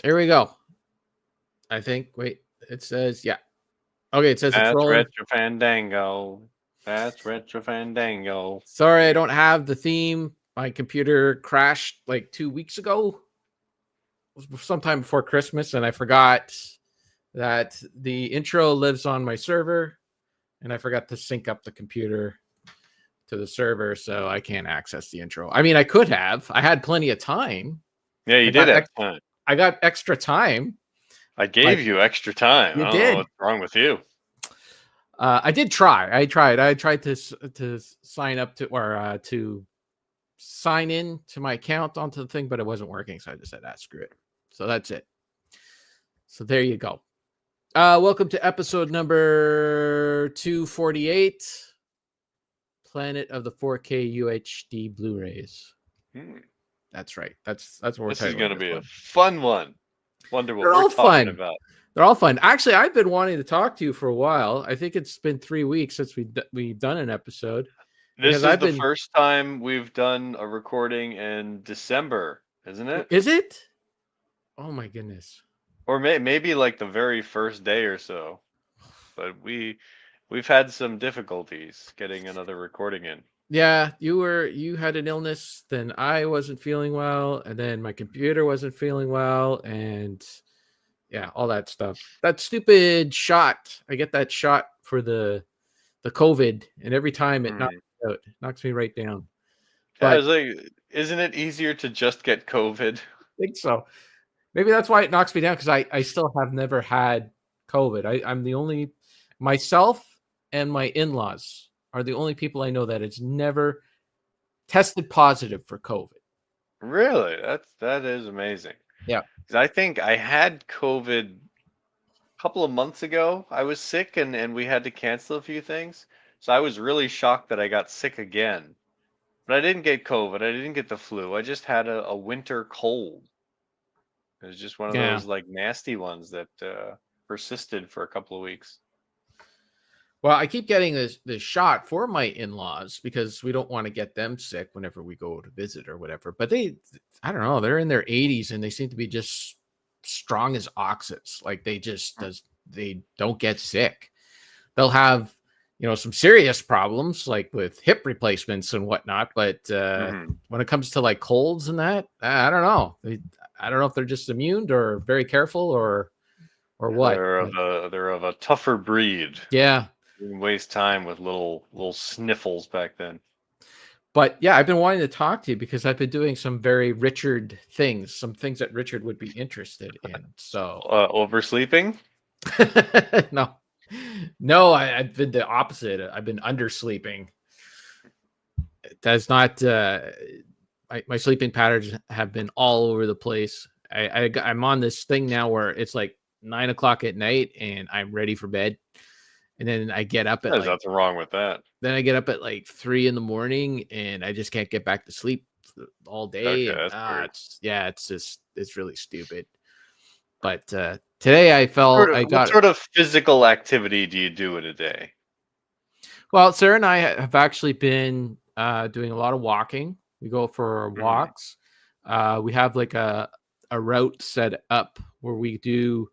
Here we go. I think. Wait, it says yeah. Okay, it says it's That's rolling. Retro Fandango. That's Retro Fandango. Sorry, I don't have the theme. My computer crashed like 2 weeks ago, sometime before Christmas, and I forgot that the intro lives on my server, and I forgot to sync up the computer to the server, so I can't access the intro. I mean, I could have. I had plenty of time. Yeah, you did have time. I got extra time. I gave you extra time. You I don't know did. what's wrong with you. I did try. I tried to sign up to or to sign in to my account onto the thing, but it wasn't working. So I just said, screw it. So that's it. So there you go. Welcome to episode number 248, Planet of the 4K UHD Blu-rays. That's right. That's what we're This is going to be a fun one. Wonder what we're talking about. They're all fun. Actually, I've been wanting to talk to you for a while. I think it's been 3 weeks since we've done an episode. This is the first time we've done a recording in December, isn't it? Is it? Oh my goodness. Or maybe like the very first day or so. But we've had some difficulties getting another recording in. Yeah, you had an illness, then I wasn't feeling well, and then my computer wasn't feeling well, and yeah, all that stuff. That stupid shot. I get that shot for the COVID, and every time it knocks me out. It knocks me right down. But I was like, isn't it easier to just get COVID? I think so. Maybe that's why it knocks me down, because I still have never had COVID. I'm the only, myself and my in-laws are the only people I know that has never tested positive for COVID. Really? That is amazing. Yeah. Because I think I had COVID a couple of months ago. I was sick and we had to cancel a few things. So I was really shocked that I got sick again. But I didn't get COVID. I didn't get the flu. I just had a winter cold. It was just one of those like nasty ones that persisted for a couple of weeks. Well, I keep getting this shot for my in-laws because we don't want to get them sick whenever we go to visit or whatever. But I don't know, they're in their 80s and they seem to be just strong as oxes. Like they don't get sick. They'll have, some serious problems like with hip replacements and whatnot. But when it comes to like colds and that, I don't know. I don't know if they're just immune or very careful or what. They're of a tougher breed. Yeah. Didn't waste time with little sniffles back then. But yeah, I've been wanting to talk to you because I've been doing some very Richard things, some things that Richard would be interested in. So oversleeping? No, I've been the opposite. I've been undersleeping. That's not my sleeping patterns have been all over the place. I'm on this thing now where it's like 9 o'clock at night and I'm ready for bed. And then I get up at There's nothing wrong with that. Then I get up at like 3 a.m. and I just can't get back to sleep all day. Okay, it's really stupid. But today I felt what sort of physical activity do you do in a day? Well, Sarah and I have actually been doing a lot of walking. We go for walks. We have like a route set up where we do.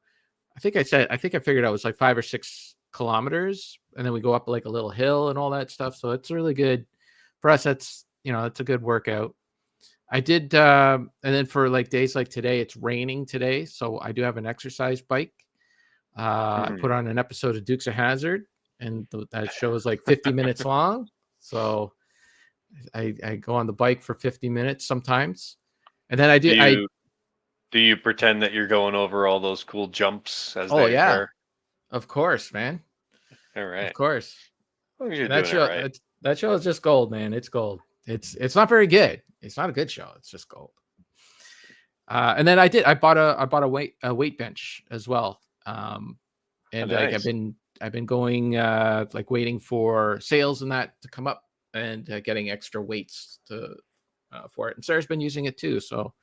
I think I figured out it was like 5 or 6 kilometers, and then we go up like a little hill and all that stuff. So it's really good for us. That's it's a good workout. I did and then for like days like today, it's raining today, so I do have an exercise bike. I put on an episode of Dukes of Hazzard, and that show is like 50 minutes long, so I go on the bike for 50 minutes sometimes, and then do you pretend that you're going over all those cool jumps as they occur? Of course, man. All right. Of course. Well, that show is just gold, man. It's gold. It's not very good. It's not a good show. It's just gold. And then I bought a weight bench as well. And like I've been going like waiting for sales and that to come up and getting extra weights for it. And Sarah's been using it too. So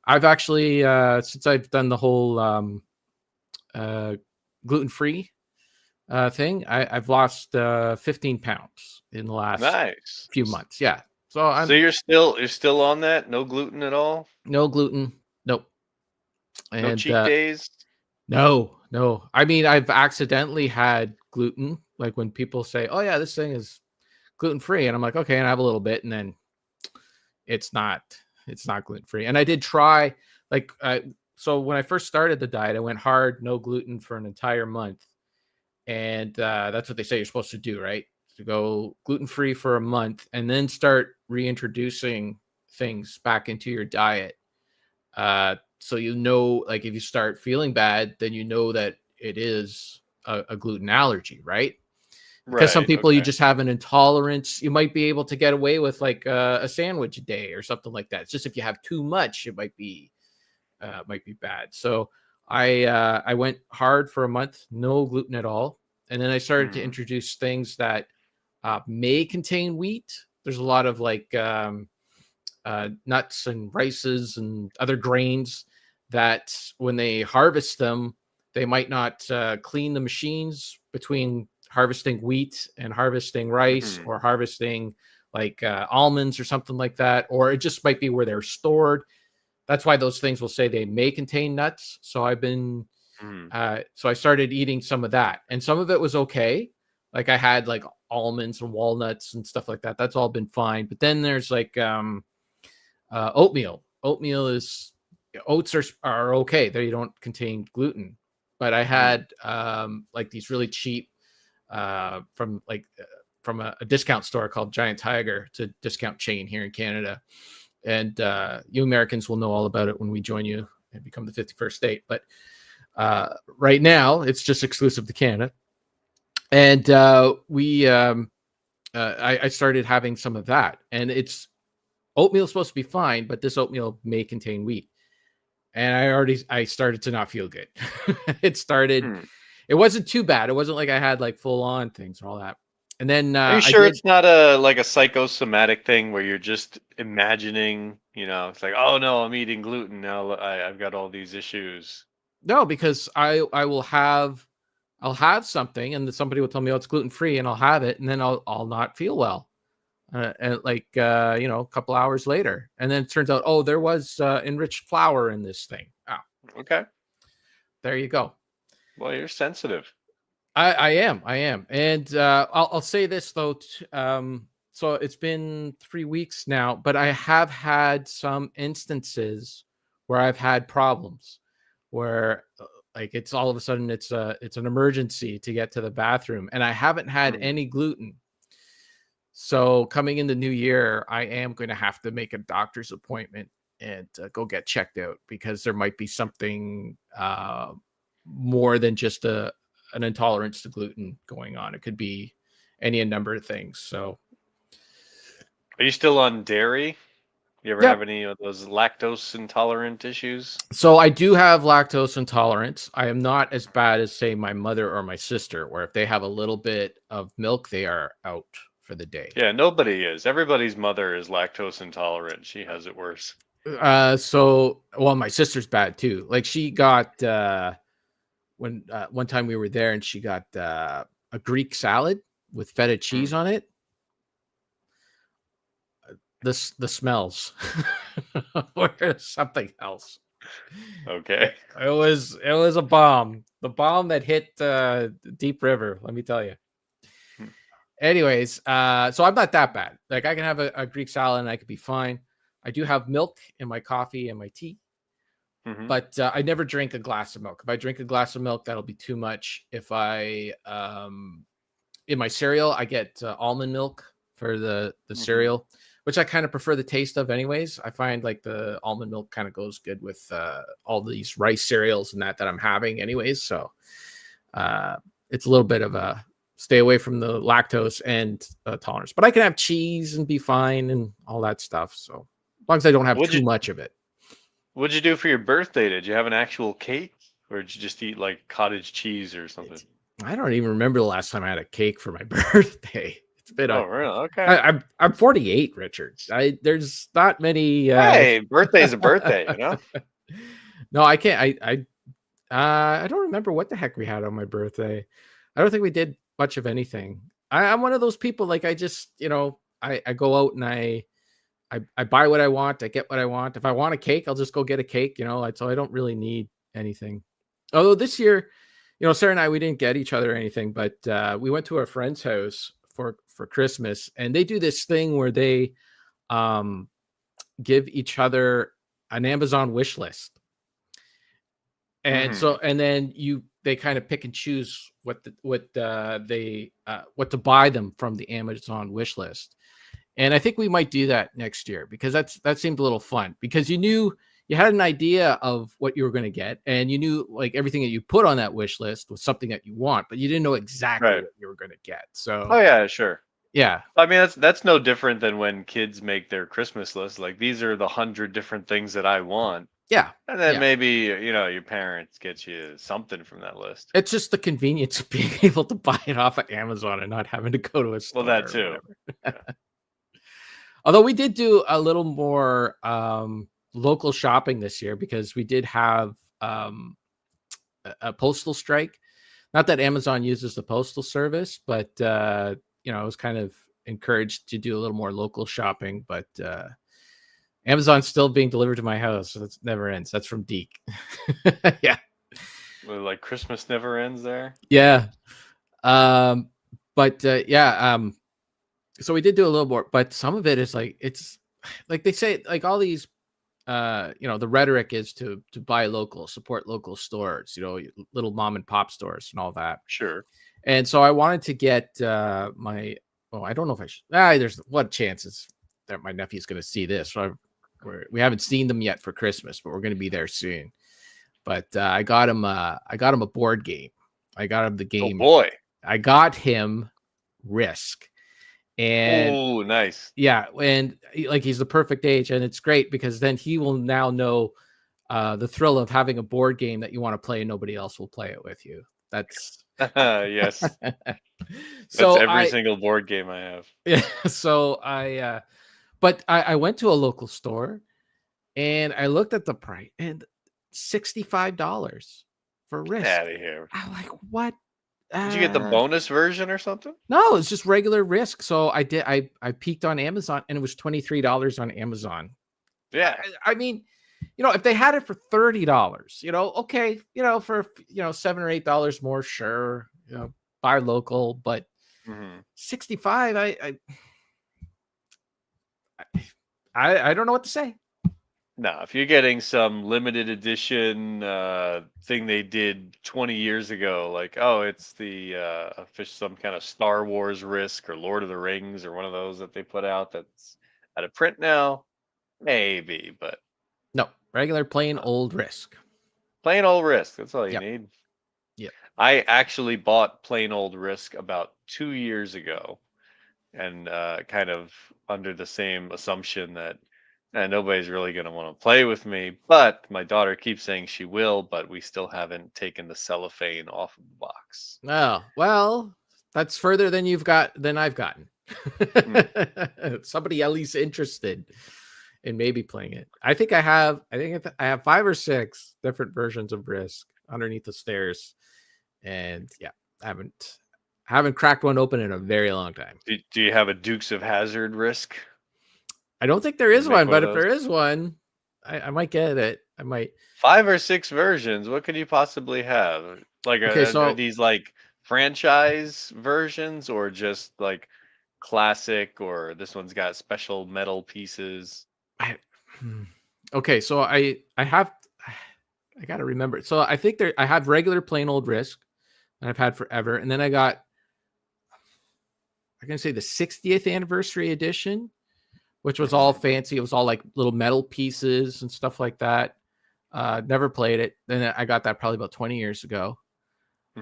I've actually since I've done the whole gluten-free thing, I've lost 15 pounds in the last few months. Yeah. So you're still on that? No gluten at all? No gluten. Nope. No And cheat days? no. I mean, I've accidentally had gluten, like when people say, "Oh yeah, this thing is gluten free," and I'm like, "Okay," and I have a little bit, and then it's not it's not gluten free. And I did try, like, so when I first started the diet, I went hard, no gluten for an entire month, and that's what they say you're supposed to do, right? To go gluten free for a month, and then start reintroducing things back into your diet. So like if you start feeling bad, then you know that it is a gluten allergy, right? Because some Right, people you okay. just have an intolerance. You might be able to get away with like a sandwich a day or something like that. It's just if you have too much, it might be bad. So I went hard for a month, no gluten at all, and then I started to Mhm, introduce things that may contain wheat. There's a lot of like nuts and rices and other grains that when they harvest them, they might not clean the machines between harvesting wheat and harvesting rice mhm, or harvesting like almonds or something like that, or it just might be where they're stored. That's why those things will say they may contain nuts. So mhm, so I started eating some of that, and some of it was okay. Like I had like almonds and walnuts and stuff like that. That's all been fine. But then there's like oatmeal. Oatmeal is oats are okay. They don't contain gluten. But I mhm. had like these really cheap from a discount store called Giant Tiger. It's a discount chain here in Canada, and you Americans will know all about it when we join you and become the 51st state. But right now, it's just exclusive to Canada, and I started having some of that, and it's oatmeal is supposed to be fine, but this oatmeal may contain wheat. And I started to not feel good. it started, Hmm. it wasn't too bad. It wasn't like I had like full on things and all that. And then Are you I sure did, it's not a like a psychosomatic thing where you're just imagining, it's like, oh no, I'm eating gluten now. I've got all these issues. no, because I'll have something and then somebody will tell me, oh, it's gluten free and I'll have it. And then I'll not feel well. And like, a couple hours later. And then it turns out, oh, there was enriched flour in this thing. Oh, Okay. there you go. Well, you're sensitive. I am, and I'll say this though. So it's been 3 weeks now, but I have had some instances where I've had problems, where like it's all of a sudden it's an emergency to get to the bathroom, and I haven't had Hmm. any gluten. So coming in the new year, I am going to have to make a doctor's appointment and go get checked out because there might be something more than just a an intolerance to gluten going on. It could be any number of things. So Are you still on dairy? You ever have yep. any of those lactose intolerant issues? So I do have lactose intolerance. I am not as bad as say my mother or my sister, where if they have a little bit of milk, they are out for the day. Yeah, nobody is. Everybody's mother is lactose intolerant. She has it worse. So well, my sister's bad too. Like she got when one time we were there and she got a Greek salad with feta cheese Hmm. on it. The smells or something else. Okay. It was a bomb. The bomb that hit Deep River, let me tell you. Anyways, so I'm not that bad. Like I can have a Greek salad and I could be fine. I do have milk in my coffee and my tea, Mm-hmm. but I never drink a glass of milk. If I drink a glass of milk, that'll be too much. If I in my cereal, I get almond milk for the Mm-hmm. cereal, which I kind of prefer the taste of, anyways. I find like the almond milk kind of goes good with all these rice cereals and that I'm having, anyways. So uh, it's a little bit of a stay away from the lactose and tolerance, but I can have cheese and be fine and all that stuff. So as long as I don't have What'd too you much of it. What'd you do for your birthday? Did you have an actual cake, or did you just eat like cottage cheese or something? I don't even remember the last time I had a cake for my birthday. It's been Oh, a really? Okay. I'm 48, Richard. There's not many. Hey, birthday's a birthday, you know? No, I can't. I don't remember what the heck we had on my birthday. I don't think we did much of anything. I'm one of those people like I just I go out and I buy what I want. I get what I want. If I want a cake, I'll just go get a cake. So I don't really need anything. Although this year, Sarah and I, we didn't get each other anything, but we went to a friend's house for Christmas, and they do this thing where they give each other an Amazon wish list. And so, and then they kind of pick and choose what to buy them from the Amazon wish list. And I think we might do that next year, because that seemed a little fun, because you had an idea of what you were going to get, and you knew like everything that you put on that wish list was something that you want, but you didn't know exactly what you were going to get. So, oh yeah, sure. Yeah. I mean, that's no different than when kids make their Christmas list. Like, these are the 100 different things that I want. Yeah. And then maybe, your parents get you something from that list. It's just the convenience of being able to buy it off of Amazon and not having to go to a store. Well, that too. Yeah. Although we did do a little more local shopping this year, because we did have a postal strike. Not that Amazon uses the postal service, but I was kind of encouraged to do a little more local shopping. But Amazon's still being delivered to my house, so that never ends. That's from Deke. Yeah. Well, like, Christmas never ends there. Yeah. So we did do a little more, but some of it is like, it's like they say, like all these, the rhetoric is to buy local, support local stores, little mom and pop stores and all that. Sure. And so I wanted to get I don't know if I should. There's what chances that my nephew's going to see this. So we haven't seen them yet for Christmas, but we're going to be there soon. But I got him a board game. I got him the game. Oh boy. I got him Risk. And oh, nice. Yeah, and he's the perfect age, and it's great because then he will now know the thrill of having a board game that you want to play and nobody else will play it with you. That's yes. So that's every single board game I have. Yeah. So I went to a local store and I looked at the price, and $65 for Risk. Get out of here. I'm like, what? Did you get the bonus version or something? No, it's just regular Risk. So I peeked on Amazon, and it was $23 on Amazon. Yeah. I mean, if they had it for $30, okay, for $7 or $8 more, sure, buy local, but 65, I don't know what to say. No, if you're getting some limited edition thing they did 20 years ago, like, oh, it's the some kind of Star Wars Risk or Lord of the Rings or one of those that they put out that's out of print now, maybe, but no, regular plain old Risk. Plain old Risk. That's all you need. Yeah. I actually bought plain old Risk about 2 years ago, and kind of under the same assumption that nobody's really going to want to play with me, but my daughter keeps saying she will, but we still haven't taken the cellophane off of the box. Oh, well, that's further than I've gotten. Somebody at least interested in maybe playing it. I think I have 5 or 6 different versions of Risk underneath the stairs, and I haven't cracked one open in a very long time. Do you have a Dukes of Hazzard Risk? I don't think there is one, but if there is one, I might get it. I might. 5 or 6 versions. What could you possibly have? Like, are these like franchise versions, or just like classic, or this one's got special metal pieces? Okay, so I got to remember. So I think I have regular plain old Risk that I've had forever, and then I'm going to say the 60th anniversary edition, which was all fancy. It was all like little metal pieces and stuff like that. Never played it. Then I got that probably about 20 years ago.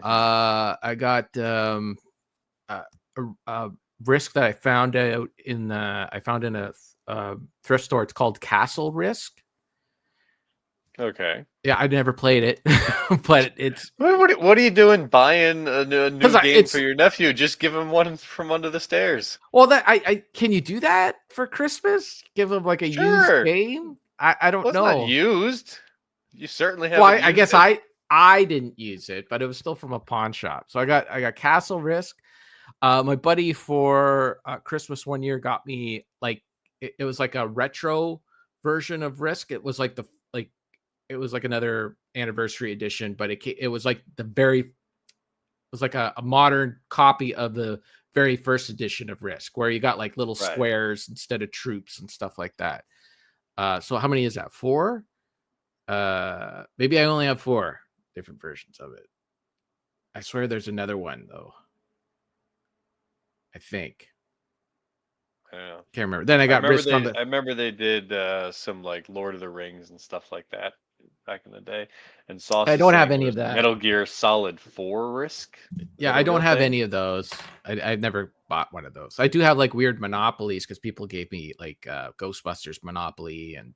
I got a Risk that I found out in a thrift store. It's called Castle Risk. Okay. Yeah, I never played it, but it's. What are you doing buying a new game for your nephew? Just give him one from under the stairs. Well, I can you do that for Christmas? Give him like a used game? I don't know. It's not used. You certainly have. Well, I guess I didn't use it, but it was still from a pawn shop. So I got Castle Risk. My buddy for Christmas one year got me, like, it was like a retro version of Risk. It was like it was like another anniversary edition, but it was like it was like a modern copy of the very first edition of Risk, where you got like little Right. squares instead of troops and stuff like that. So how many is that? 4? Maybe I only have 4 different versions of it. I swear there's another one though. I think. I don't know. Can't remember. Then I got Risk on the. I remember they did some like Lord of the Rings and stuff like that back in the day. And Sauce I is don't have saying any of there's that. Metal Gear Solid 4 Risk. Yeah, I don't have any of those. I've never bought one of those. I do have like weird monopolies because people gave me like Ghostbusters Monopoly, and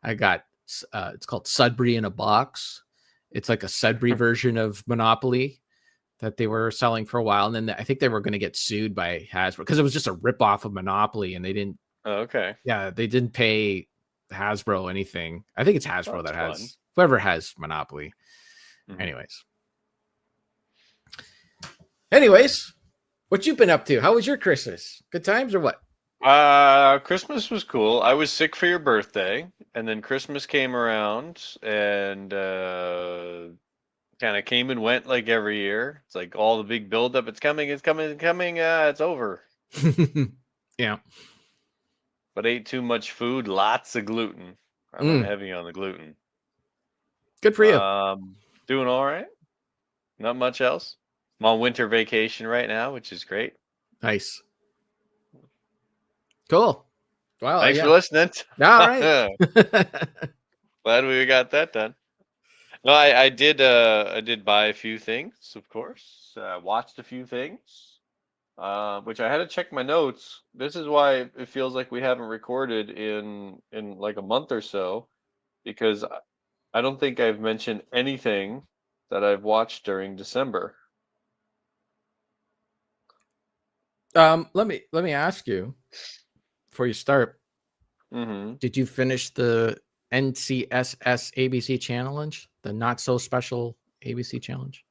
I got it's called Sudbury in a Box. It's like a Sudbury version of Monopoly that they were selling for a while, and then I think they were going to get sued by Hasbro because it was just a ripoff of Monopoly, and they didn't. Oh, okay. Yeah, they didn't pay Hasbro anything. I think it's Hasbro that has fun. whoever has Monopoly. Mhm. Anyways, what you been up to? How was your Christmas? Good times or what? Christmas was cool. I was sick for your birthday, and then Christmas came around, and kind of came and went like every year. It's like all the big buildup. It's coming. It's coming. It's coming. It's over. Yeah. But ate too much food. Lots of gluten. I went heavy on the gluten. Good for you. Doing all right. Not much else. I'm on winter vacation right now, which is great. Nice. Cool. Wow. Thanks for listening. All right. Glad we got that done. No, I did buy a few things, of course. Watched a few things, which I had to check my notes. This is why it feels like we haven't recorded in like a month or so, because I don't think I've mentioned anything that I've watched during December. Let me ask you before you start. Mm-hmm. Did you finish the NSSABC challenge, the not so special ABC challenge?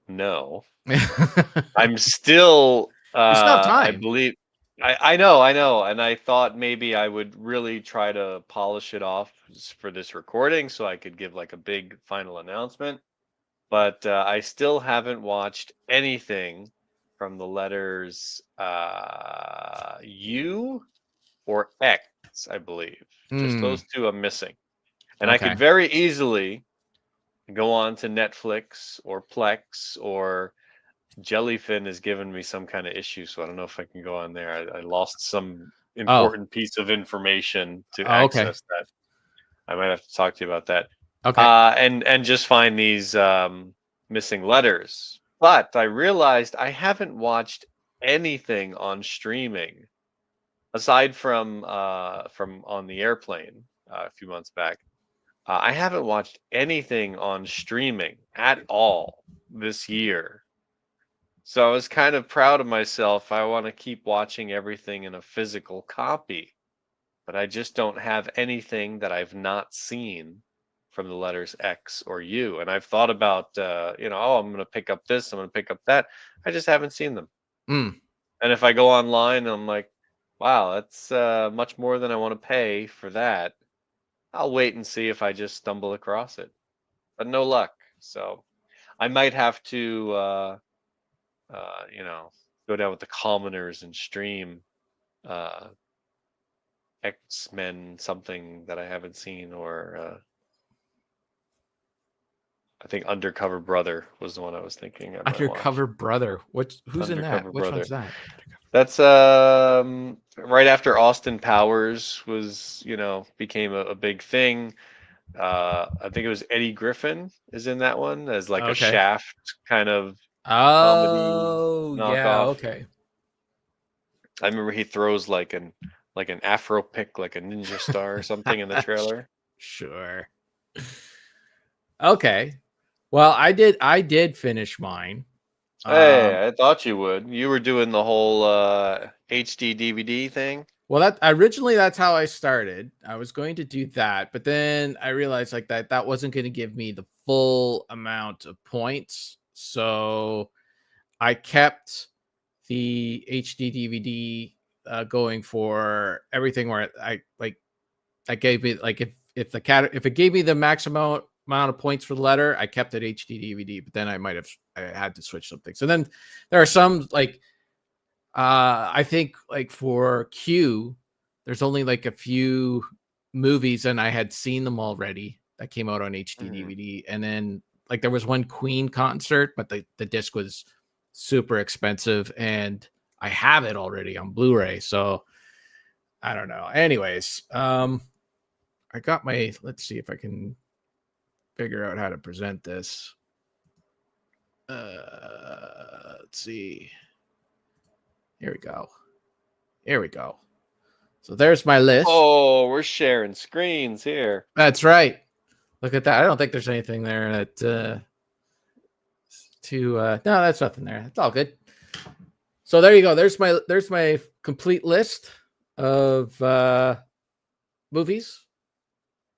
No, I'm still. You still have I time. believe. I know, and I thought maybe I would really try to polish it off for this recording so I could give like a big final announcement. But I still haven't watched anything from the letters U or X, I believe. Just those two I'm missing. And I could Okay. very easily go on to Netflix or Plex, or Jellyfin has given me some kind of issue, so I don't know if I can go on there. I lost some important piece of information to Okay. access that. I might have to talk to you about that. Okay. And just find these missing letters. But I realized I haven't watched anything on streaming aside from on the airplane a few months back. I haven't watched anything on streaming at all this year. So I was kind of proud of myself. I want to keep watching everything in a physical copy, but I just don't have anything that I've not seen from the letters X or U. And I've thought about, oh, I'm going to pick up this, I'm going to pick up that. I just haven't seen them. And if I go online, I'm like, wow, that's much more than I want to pay for that. I'll wait and see if I just stumble across it. But no luck. So I might have to, go down with the commoners and stream X-Men something that I haven't seen, or I think Undercover Brother was the one I was thinking I might Undercover watch. Brother. Who's in that? Undercover Which Brother. one's that? That's right after Austin Powers was, became a big thing. I think it was Eddie Griffin is in that one as like a Shaft kind of comedy yeah, knockoff. okay. I remember he throws like an afro pick, like a ninja star or something in the trailer. Sure. Okay. Well, I did finish mine. Hey, I thought you would. You were doing the whole HD DVD thing. Well, that originally that's how I started. I was going to do that, but then I realized like that wasn't going to give me the full amount of points. So I kept the HD DVD going for everything where I gave me like if it gave me the maximum amount of points for the letter, I kept it HD DVD, but then I had to switch something. So then there are some like I think like for Q, there's only like a few movies and I had seen them already that came out on HD DVD. And then like there was one Queen concert, but the disc was super expensive and I have it already on Blu-ray. So I don't know. Anyways, I got let's see if I can figure out how to present this. Let's see. Here we go. Here we go. So there's my list. Oh, we're sharing screens here. That's right. Look at that. I don't think there's anything there that no, that's nothing there. It's all good. So there you go. There's my complete list of movies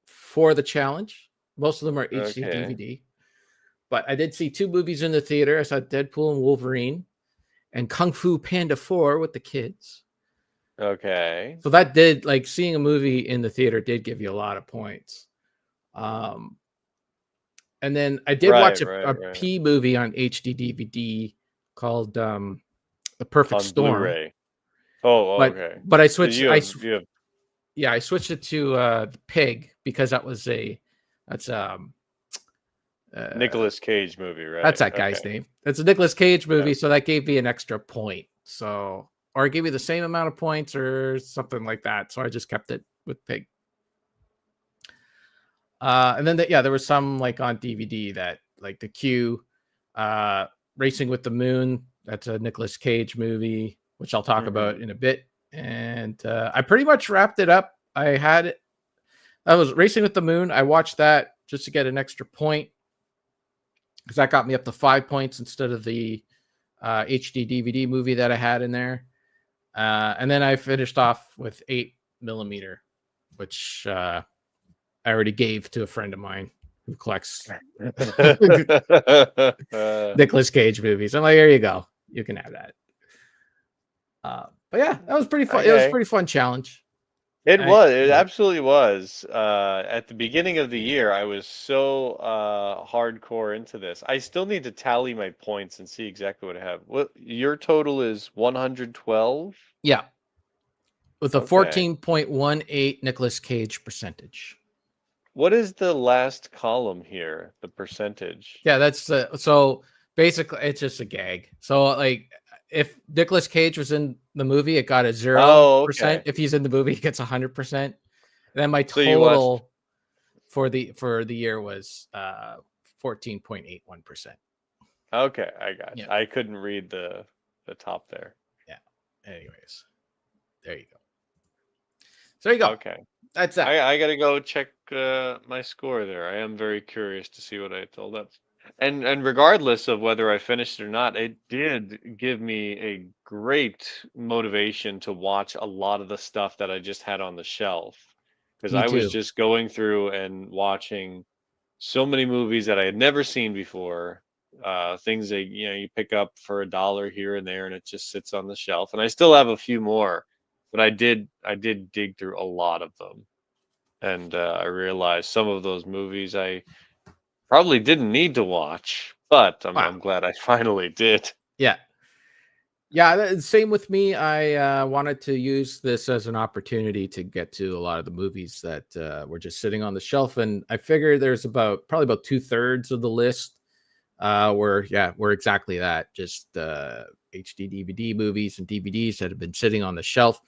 for the challenge. Most of them are HD DVD. But I did see 2 movies in the theater. I saw Deadpool and Wolverine and Kung Fu Panda 4 with the kids. Okay. So that did, like, seeing a movie in the theater did give you a lot of points. And then I did watch a P movie on HD DVD called The Perfect Storm. Blu-ray. Oh, okay. But I switched. I switched it to the Pig because that's Nicolas Cage movie, right? That's that guy's name. It's a Nicolas Cage movie, so that gave me an extra point. So, or it gave me the same amount of points or something like that. So I just kept it with Pig. And then there was some like on DVD that like the Q, Racing with the Moon. That's a Nicolas Cage movie, which I'll talk about in a bit. And I pretty much wrapped it up. That was Racing with the Moon. I watched that just to get an extra point because that got me up to 5 points instead of the HD DVD movie that I had in there. And then I finished off with 8mm, which I already gave to a friend of mine who collects Nicolas Cage movies. I'm like, here you go. You can have that. But yeah, that was pretty fun. Okay. It was a pretty fun challenge. It absolutely was. At the beginning of the year, I was so hardcore into this. I still need to tally my points and see exactly what I have. What your total is 112? Yeah. With a 14.18 Nicolas Cage percentage. What is the last column here? The percentage? Yeah, that's so basically it's just a gag. So like if Nicolas Cage was in the movie, it got a 0%. Oh, okay. If he's in the movie, it gets 100%. Then my total for the year was 14.81%. Okay, I got you. I couldn't read the top there. Yeah. Anyways, there you go. So there you go. Okay. That's that. I gotta go check my score there. I am very curious to see what I told up. And regardless of whether I finished it or not, it did give me a great motivation to watch a lot of the stuff that I just had on the shelf. Because I was just going through and watching so many movies that I had never seen before. Things that you pick up for $1 here and there, and it just sits on the shelf. And I still have a few more, but I did dig through a lot of them, and I realized some of those movies I probably didn't need to watch, but I'm glad I finally did. Yeah. Yeah, same with me. I wanted to use this as an opportunity to get to a lot of the movies that were just sitting on the shelf. And I figure there's probably about 2/3 of the list were exactly that. Just HD DVD movies and DVDs that have been sitting on the shelf.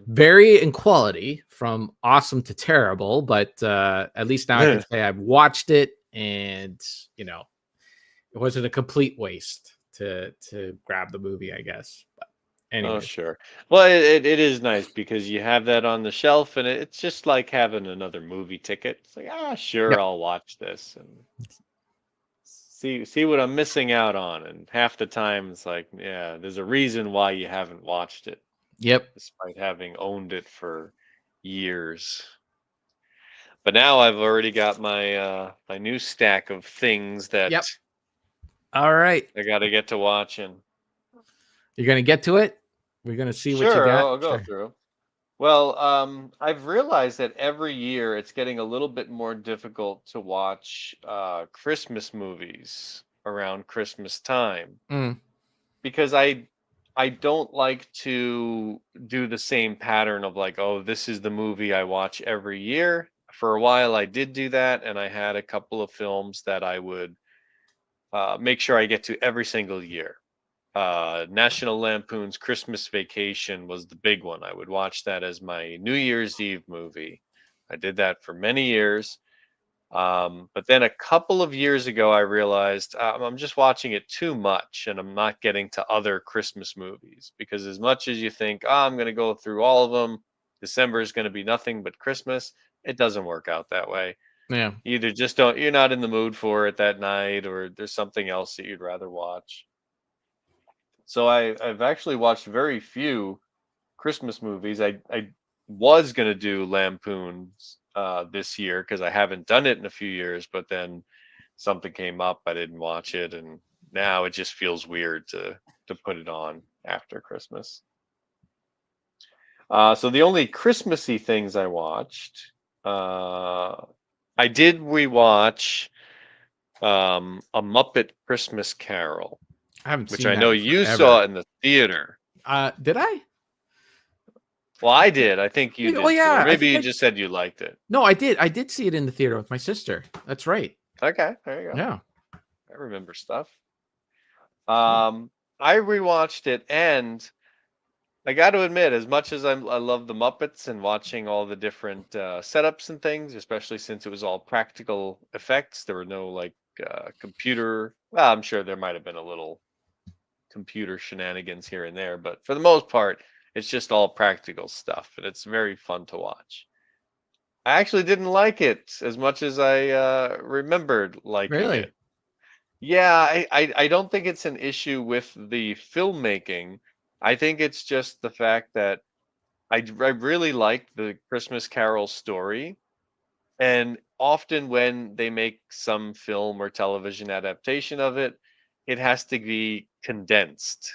Vary in quality from awesome to terrible, but at least now I can say I've watched it and it wasn't a complete waste to grab the movie, I guess. But anyway. Oh, sure. Well, it is nice because you have that on the shelf and it's just like having another movie ticket. It's like, sure, I'll watch this and see what I'm missing out on. And half the time it's like, yeah, there's a reason why you haven't watched it. Yep. Despite having owned it for years. But now I've already got my my new stack of things that all right. I got to get to watching. You're gonna get to it. We're gonna see what you Sure, got. I'll go Sure. through. Well, I've realized that every year it's getting a little bit more difficult to watch Christmas movies around Christmas time Mm. because I don't like to do the same pattern of like, oh, this is the movie I watch every year. For a while, I did do that, and I had a couple of films that I would make sure I get to every single year. National Lampoon's Christmas Vacation was the big one. I would watch that as my New Year's Eve movie. I did that for many years. But then a couple of years ago, I realized I'm just watching it too much and I'm not getting to other Christmas movies because, as much as you think, oh, I'm going to go through all of them, December is going to be nothing but Christmas, it doesn't work out that way. Yeah. You either just don't, you're not in the mood for it that night, or there's something else that you'd rather watch. So I've actually watched very few Christmas movies. I was gonna do Lampoons this year because I haven't done it in a few years, but then something came up, I didn't watch it, and now it just feels weird to put it on after Christmas. So the only Christmassy things I watched, uh, I did rewatch A Muppet Christmas Carol, I haven't which seen I that know in you forever. saw in the theater. Did I? Well, I did. I think you Well, did too, or yeah. I maybe think you I. just said you liked it. No, I did. I did see it in the theater with my sister. That's right. Okay, there you go. Yeah. I remember stuff. Cool. I rewatched it, and I got to admit, as much as I love the Muppets and watching all the different setups and things, especially since it was all practical effects, there were no like computer. Well, I'm sure there might have been a little computer shenanigans here and there, but for the most part, it's just all practical stuff, and it's very fun to watch. I actually didn't like it as much as I remembered liking Really? it. Yeah, I don't think it's an issue with the filmmaking. I think it's just the fact that I really liked the Christmas Carol story. And often when they make some film or television adaptation of it, it has to be condensed.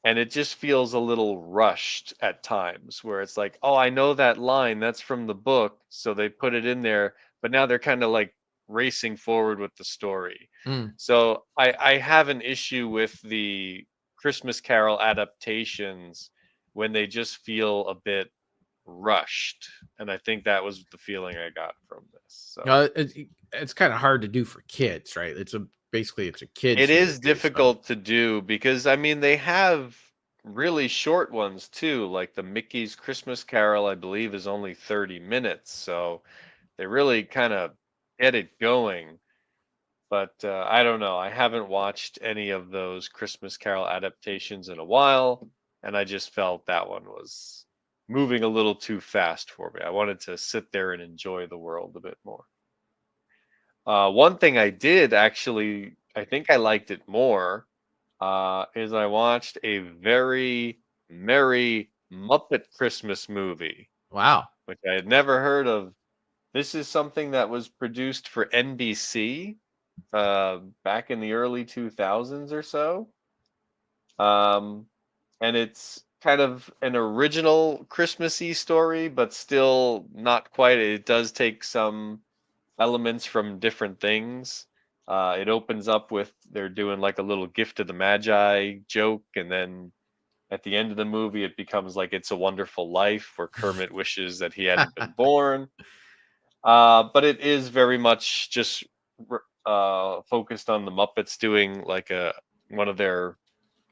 And it just feels a little rushed at times where it's like, oh, I know that line, that's from the book, so they put it in there, but now they're kind of like racing forward with the story. Mm. So I have an issue with the Christmas Carol adaptations when they just feel a bit rushed. And I think that was the feeling I got from this. So It's kind of hard to do for kids, right? Basically it's a it kids is movie. So difficult to do because I mean they have really short ones too, like the Mickey's Christmas Carol, I believe, is only 30 minutes, so they really kind of get it going. But I don't know. I haven't watched any of those Christmas Carol adaptations in a while, and I just felt that one was moving a little too fast for me. I wanted to sit there and enjoy the world a bit more. One thing I did actually, I think I liked it more, is I watched a very merry Muppet Christmas movie, wow. which I had never heard of. This is something that was produced for NBC back in the early 2000s or so. Um, and it's kind of an original Christmassy story, but still not quite. It does take some elements from different things. It opens up with they're doing like a little gift of the Magi joke, and then at the end of the movie, it becomes like It's a Wonderful Life, where Kermit wishes that he hadn't been born. But it is very much just focused on the Muppets doing like a one of their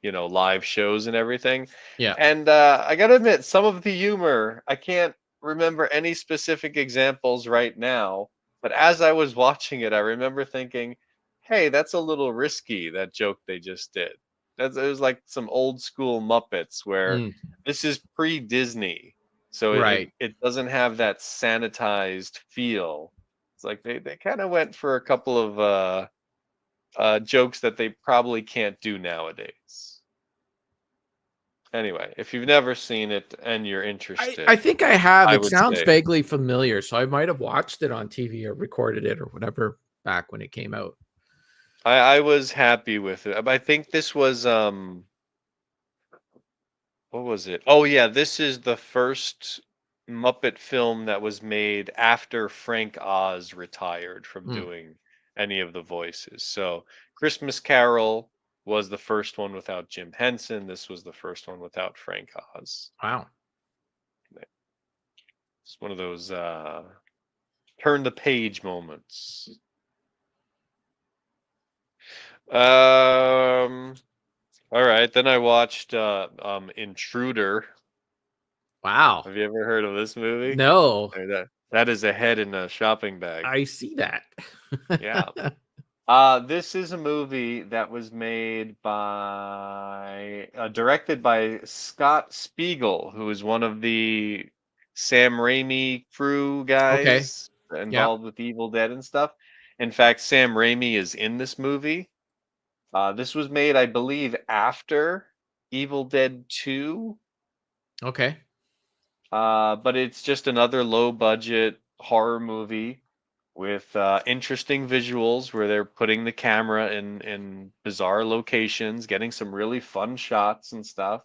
live shows and everything. Yeah. And I gotta admit, some of the humor, I can't remember any specific examples right now, but as I was watching it, I remember thinking, hey, that's a little risky, that joke they just did. It was like some old school Muppets where Mm. this is pre-Disney, so Right. it doesn't have that sanitized feel. It's like they kind of went for a couple of jokes that they probably can't do nowadays. Anyway, if you've never seen it and you're I interested, think I have. I It would sounds say vaguely familiar, so I might have watched it on TV or recorded it or whatever back when it came out. I was happy with it. I think this was what was it? Oh yeah, this is the first Muppet film that was made after Frank Oz retired from Mm, doing any of the voices. So Christmas Carol was the first one without Jim Henson. This was the first one without Frank Oz. wow. It's one of those turn the page moments. All right, then I watched Intruder. Wow. Have you ever heard of this movie? No, That is a head in a shopping bag. I see that. Yeah. This is a movie that was made by directed by Scott Spiegel, who is one of the Sam Raimi crew Okay. guys Yeah. involved with Evil Dead and stuff. In fact, Sam Raimi is in this movie. This was made, I believe, after Evil Dead 2. Okay. But it's just another low budget horror movie with interesting visuals where they're putting the camera in bizarre locations, getting some really fun shots and stuff.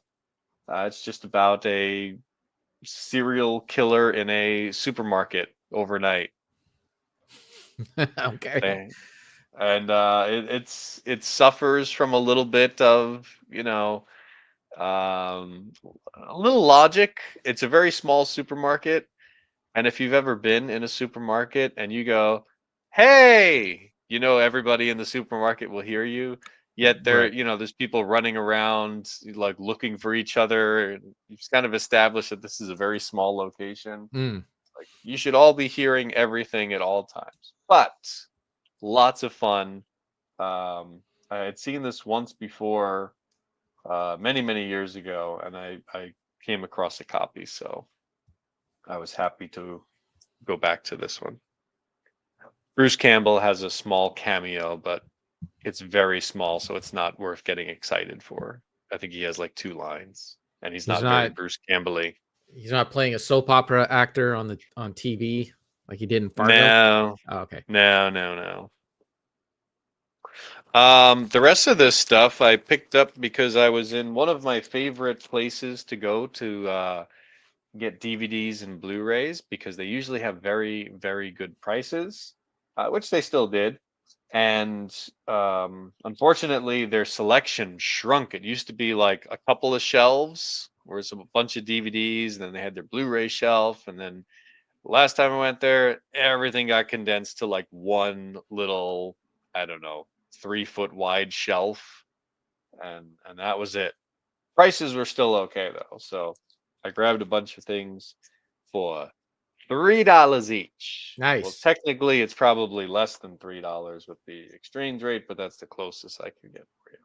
It's just about a serial killer in a supermarket overnight. Okay. They- And it suffers from a little bit of, um, a little logic. It's a very small supermarket. And if you've ever been in a supermarket and you go, "Hey," everybody in the supermarket will hear you. Yet Right. there's people running around like looking for each other. And you've kind of established that this is a very small location. Mm. Like you should all be hearing everything at all times. But lots of fun. I had seen this once before, many, many years ago, and I came across a copy, so I was happy to go back to this one. Bruce Campbell has a small cameo, but it's very small, so it's not worth getting excited for. I think he has like 2 lines, and he's He's not very not Bruce Campbell-y. he's not playing a soap opera actor on TV like he did in Fargo. No, Oh, okay. no, no, no. The rest of this stuff I picked up because I was in one of my favorite places to go to get DVDs and Blu-rays because they usually have very, very good prices, which they still did. And unfortunately, their selection shrunk. It used to be like a couple of shelves where it's a bunch of DVDs, and then they had their Blu-ray shelf. And then last time I went there, everything got condensed to like one little, I don't know, 3 foot wide shelf, and that was it. Prices were still okay though, so I grabbed a bunch of things for $3 each. Well, Nice. technically, it's probably less than $3 with the exchange rate, but that's the closest I can get for you.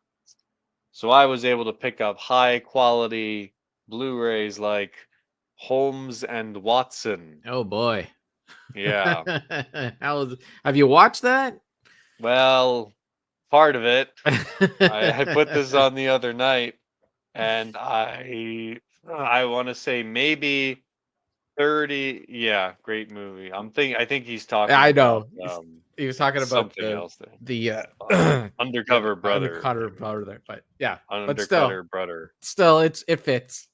So I was able to pick up high quality Blu-rays like Holmes and Watson. Oh boy. Yeah. Have you watched that? Well, part of it. I put this on the other night, and I want to say maybe 30. Yeah, great movie. I think he's talking I about know. He was talking about something else there. the yeah, Undercover brother, undercutter maybe. brother there, but yeah, but Undercutter brother. still, it fits.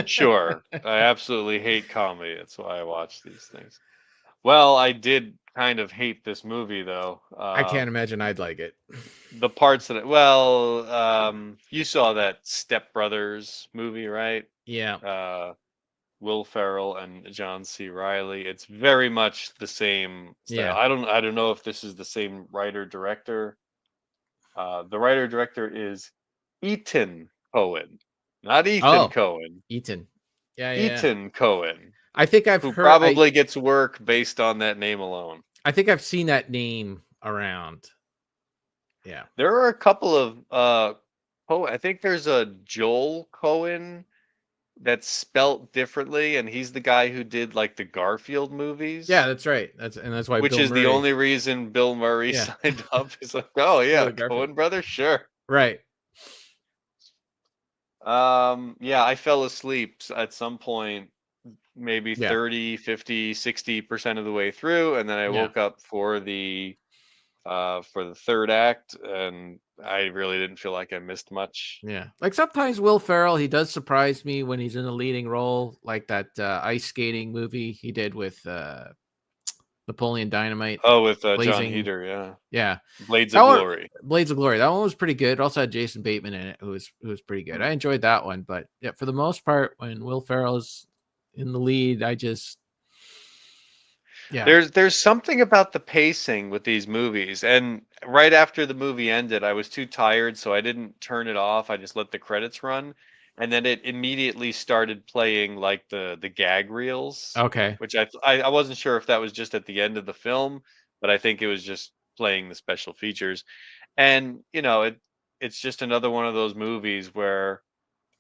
Sure. I absolutely hate comedy. That's why I watch these things. Well, I did kind of hate this movie though. I can't imagine I'd like it. The parts that well, you saw that Step Brothers movie, right? Yeah, Uh Will Ferrell and John C. Riley. It's very much the same style. yeah. I don't know if this is the same writer director. The writer director is Ethan Cohen, not Ethan Oh, Cohen. Eaton. Yeah, yeah, yeah. Ethan Cohen, I think I've who heard. probably gets work based on that name alone. I think I've seen that name around. Yeah. There are a couple of I think there's a Joel Cohen that's spelt differently, and he's the guy who did like the Garfield Yeah, movies. that's right. That's why Which Bill is the Murray. only reason Bill Murray Yeah. signed up. He's like, oh For yeah, the Garfield. Cohen brother, sure. Right. Yeah, I fell asleep at some point, maybe Yeah. 30, 50, 60% of the way through, and then I Yeah. woke up for the third act, and I really didn't feel like I missed much. Yeah. Like sometimes Will Ferrell, he does surprise me when he's in a leading role, like that ice skating movie he did with Napoleon Dynamite, Oh, with John Blazing. Heder, yeah. Yeah. Blades That of one, Glory. Blades of Glory. That one was pretty good. It also had Jason Bateman in it, who was pretty good. I enjoyed that one, but yeah, for the most part, when Will Ferrell is in the lead, I just yeah. There's something about the pacing with these movies, and right after the movie ended, I was too tired, so I didn't turn it off. I just let the credits run, and then it immediately started playing like the gag reels, Okay. which I wasn't sure if that was just at the end of the film, but I think it was just playing the special features. And it's just another one of those movies where,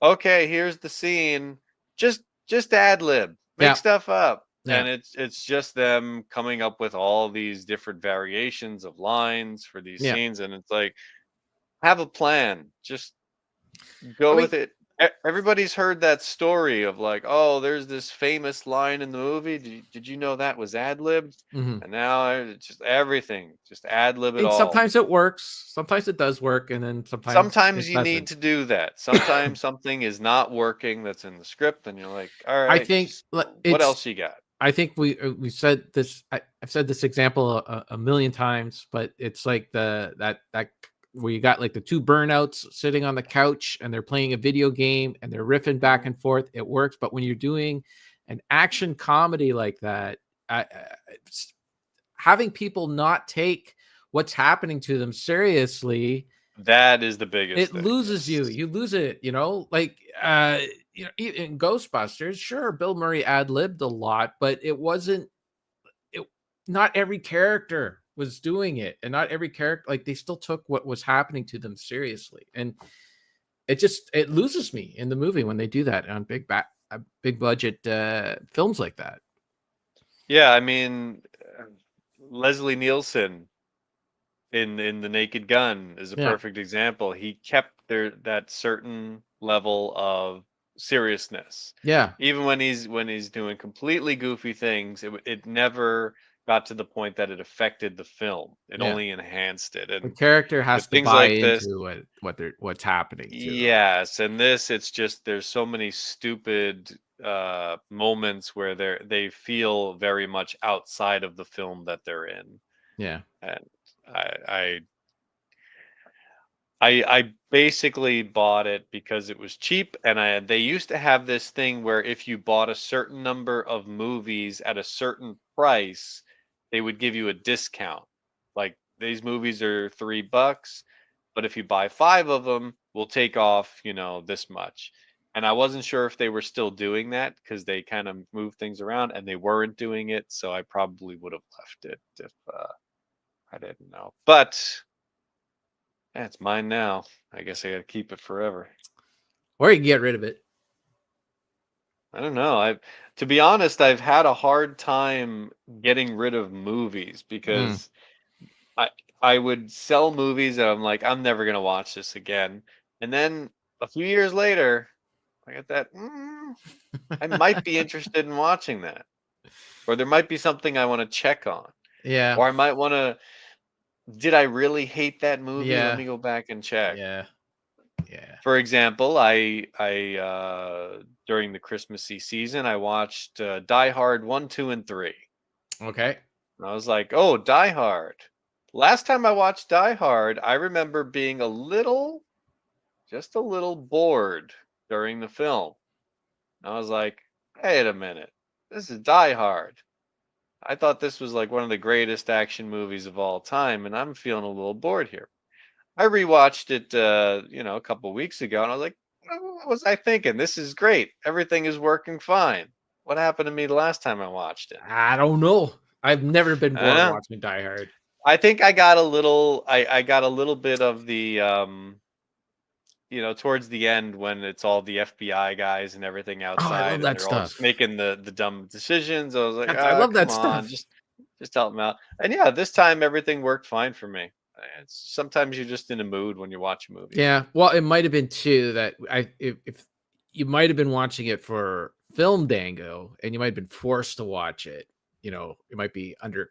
okay, here's the scene. Just ad lib, make Yeah. stuff up. Yeah. And it's just them coming up with all these different variations of lines for these Yeah. scenes, and it's like, have a plan. Just I go mean, with it. Everybody's heard that story of like, oh, there's this famous line in the movie. Did you know that was ad libbed? mhm. And now it's just everything, just ad lib it And all. sometimes it works. Sometimes it does work, and then sometimes Sometimes it you need doesn't. to do that. Sometimes something is not working that's in the script, and you're like, all I right, think just what it's. else you got? I think we said this. I've said this example a million times, but it's like that where you got like the two burnouts sitting on the couch and they're playing a video game and they're riffing back and forth. It works, but when you're doing an action comedy like that, having people not take what's happening to them seriously, That is the biggest it thing. loses you. It's You lose it, like in Ghostbusters, sure, Bill Murray ad-libbed a lot, but it not every character was doing it, and not every character, like, they still took what was happening to them seriously. And it loses me in the movie when they do that on big budget films like that. yeah, I mean, Leslie Nielsen in The Naked Gun is a Yeah. perfect example. He kept that certain level of seriousness. Yeah. Even when he's doing completely goofy things, it never got to the point that it affected the film. It Yeah. only enhanced it. The And character has with to things buy like this, into what's happening to them. yes, and this, it's just there's so many stupid moments where they feel very much outside of the film that they're in. Yeah. And I I I basically bought it because it was cheap, and they used to have this thing where if you bought a certain number of movies at a certain price, they would give you a discount. Like, these movies are $3, but if you buy 5 of them, we'll take off, this much. And I wasn't sure if they were still doing that because they kind of moved things around, and they weren't doing it, so I probably would have left it if I didn't know. But yeah, it's mine now. I guess I gotta keep it forever. Or you can get rid of it. I don't know. To be honest, I've had a hard time getting rid of movies Mm. because I I would sell movies and I'm like, I'm never gonna watch this again. And then a few years later, I get that, I might be interested in watching that. Or there might be something I want to check on. Yeah. Or I might want to, did I really hate that movie? Let Yeah. me go back and check. Yeah. Yeah. For example, I during the Christmassy season, I watched Die Hard 1, 2, and 3. Okay. And I was like, "Oh, Die Hard." Last time I watched Die Hard, I remember being just a little bored during the film. And I was like, "Wait a minute. This is Die Hard. I thought this was like one of the greatest action movies of all time, and I'm feeling a little bored here." I rewatched it, a couple weeks ago, and I was like, What was I thinking? This is great. Everything is working fine. What happened to me the last time I watched it?" I don't know. I've never been I don't bored know. watching Die Hard. I think I got a little bit of the, towards the end when it's all the FBI guys and everything Oh, I outside, love and that they're all just stuff. making the dumb decisions. I was like, I ah, love come that on, stuff. just help them out. And yeah, this time everything worked fine for me. Sometimes you're just in a mood when you watch a movie. Yeah. Well, it might have been too that if you might have been watching it for Film Dango and you might have been forced to watch it. it might be under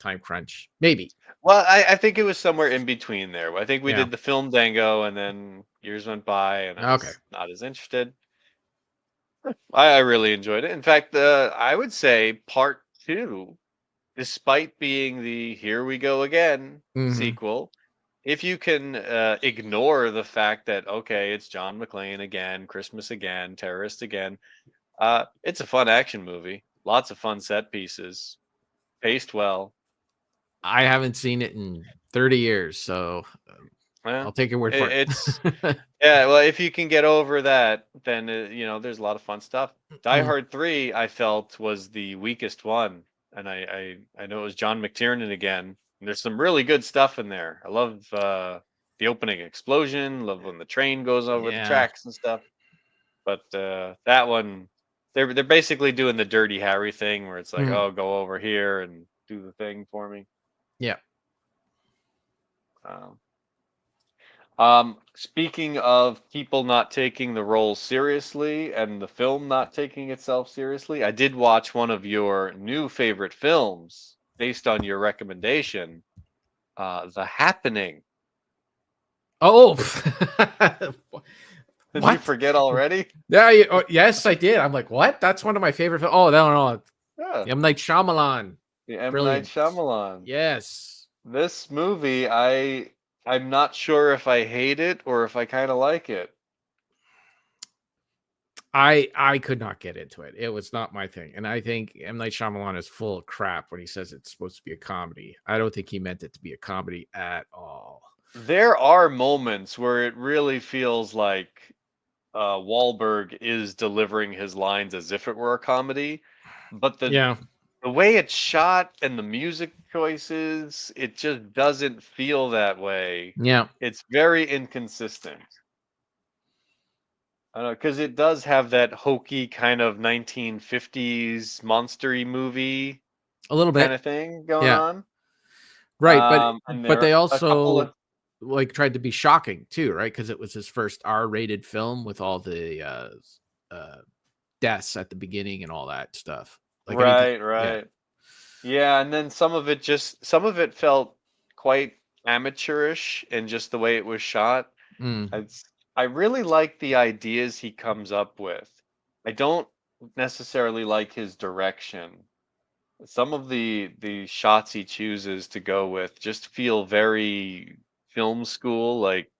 time crunch, maybe. Well, I think it was somewhere in between there. I think we Yeah. did the film Dango, and then years went by, and I Okay. was not as interested. I really enjoyed it. In fact, I would say part two, despite being the "Here we go again" Hmm. sequel, if you can ignore the fact that okay, it's John McClane again, Christmas again, terrorist again, it's a fun action movie. Lots of fun set pieces, paced well. I haven't seen it in 30 years, so Well, I'll take your word for it's it. yeah. Well, if you can get over that, then there's a lot of fun stuff. Die Mm, Hard 3, I felt was the weakest one, and I know it was John McTiernan again. And there's some really good stuff in there. I love the opening explosion. Love when the train goes over the yeah. tracks and stuff. But that one, they're basically doing the Dirty Harry thing, where it's like, Mm, oh, go over here and do the thing for me. yeah. Um, Speaking of people not taking the role seriously and the film not taking itself seriously, I did watch one of your new favorite films based on your recommendation, The Happening. Oh, Did you what? forget already? Yeah. Yes, I did. I'm like, what? That's one of my favorite. Oh, no, no. Yeah, M. Night Shyamalan. the M. Night Brilliant. Shyamalan. Yes. This movie, I'm not sure if I hate it or if I kind of like it. I could not get into it. It was not my thing. And I think M. Night Shyamalan is full of crap when he says it's supposed to be a comedy. I don't think he meant it to be a comedy at all. There are moments where it really feels like Wahlberg is delivering his lines as if it were a comedy, but Yeah. the way it's shot and the music choices, it just doesn't feel that way. Yeah. It's very inconsistent. I don't know, because it does have that hokey kind of 1950s monstery movie A little kind bit. of thing going Yeah. on. Right. And But there are they a couple of also like tried to be shocking too, right? Because it was his first R-rated film with all the uh deaths at the beginning and all that stuff. Like anything. right, Yeah. right. Yeah, and then some of it felt quite amateurish in just the way it was shot. Mm. It's, I really like the ideas he comes up with. I don't necessarily like his direction. Some of the shots he chooses to go with just feel very film school. Like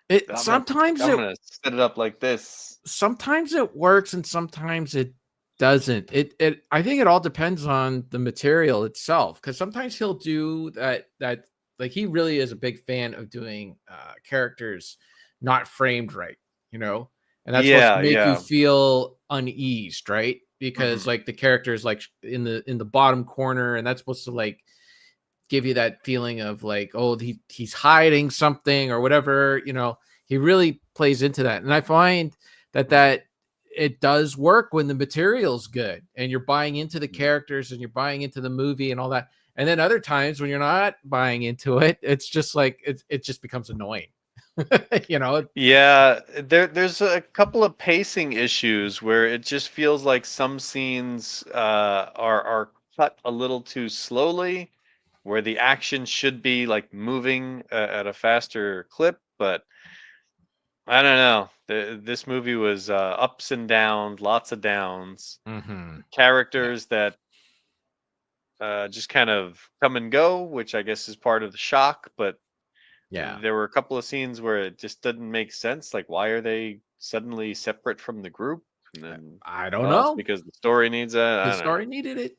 It I'm gonna sometimes I'm it gonna set it up like this. sometimes it works and sometimes it doesn't. It I think it all depends on the material itself because sometimes he'll do that like he really is a big fan of doing characters not framed right, you know, and that's supposed to Yeah, make you yeah. feel uneased, right? Because Hmm. like the characters like in the bottom corner, and that's supposed to like give you that feeling of like, oh, he's hiding something or whatever, you know. He really plays into that. And I find that it does work when the material's good and you're buying into the characters and you're buying into the movie and all that. And then other times when you're not buying into it, it's just like it just becomes annoying. you know? Yeah, there's a couple of pacing issues where it just feels like some scenes are cut a little too slowly, where the action should be like moving at a faster clip. But I don't know. This movie was ups and downs, lots of downs, Mm-hmm. Yeah. characters that just kind of come and go, which I guess is part of the shock. But Yeah. there were a couple of scenes where it just didn't make sense. Like, why are they suddenly separate from the group? And then, I don't oh, it's know. because the story needs that. The I don't know. story needed it.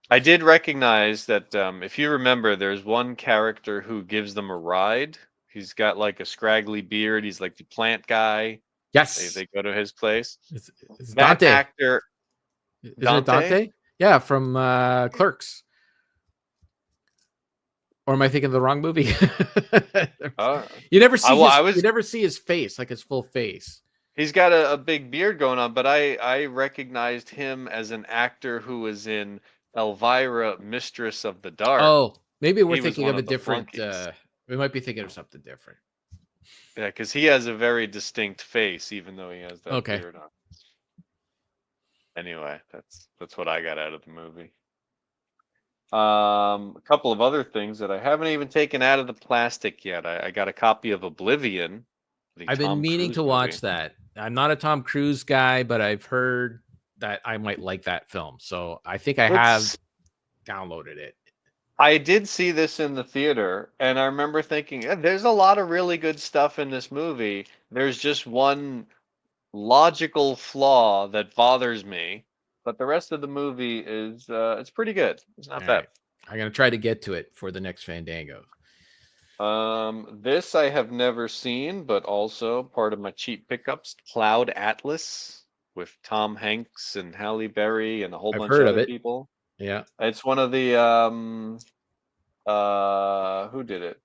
I did recognize that if you remember, there's one character who gives them a ride. He's got like a scraggly beard. He's like the plant guy. Yes. They go to his place. It's That Dante. actor, Isn't it Dante. Dante? Yeah, from Clerks. Or am I thinking of the wrong movie? Uh, I You was. never see his face, like his full face. He's got a big beard going on, but I recognized him as an actor who was in Elvira, Mistress of the Dark. Oh, maybe we're He was thinking one of a of the different flunkies. we might be thinking of something different. Yeah, because he has a very distinct face, even though he has that Okay. beard on. Anyway, that's what I got out of the movie. A couple of other things that I haven't even taken out of the plastic yet. I got a copy of Oblivion, the I've been Tom meaning Cruise to movie. watch that. I'm not a Tom Cruise guy, but I've heard that I might like that film. So I think I have It's downloaded it. I did see this in the theater, and I remember thinking, there's a lot of really good stuff in this movie. There's just one logical flaw that bothers me, but the rest of the movie is it's pretty good. It's not All bad. right. I'm going to try to get to it for the next Fandango. This I have never seen, but also part of my cheap pickups, Cloud Atlas with Tom Hanks and Halle Berry and a whole I've bunch of heard of other it. people. Yeah. It's one of the who did it?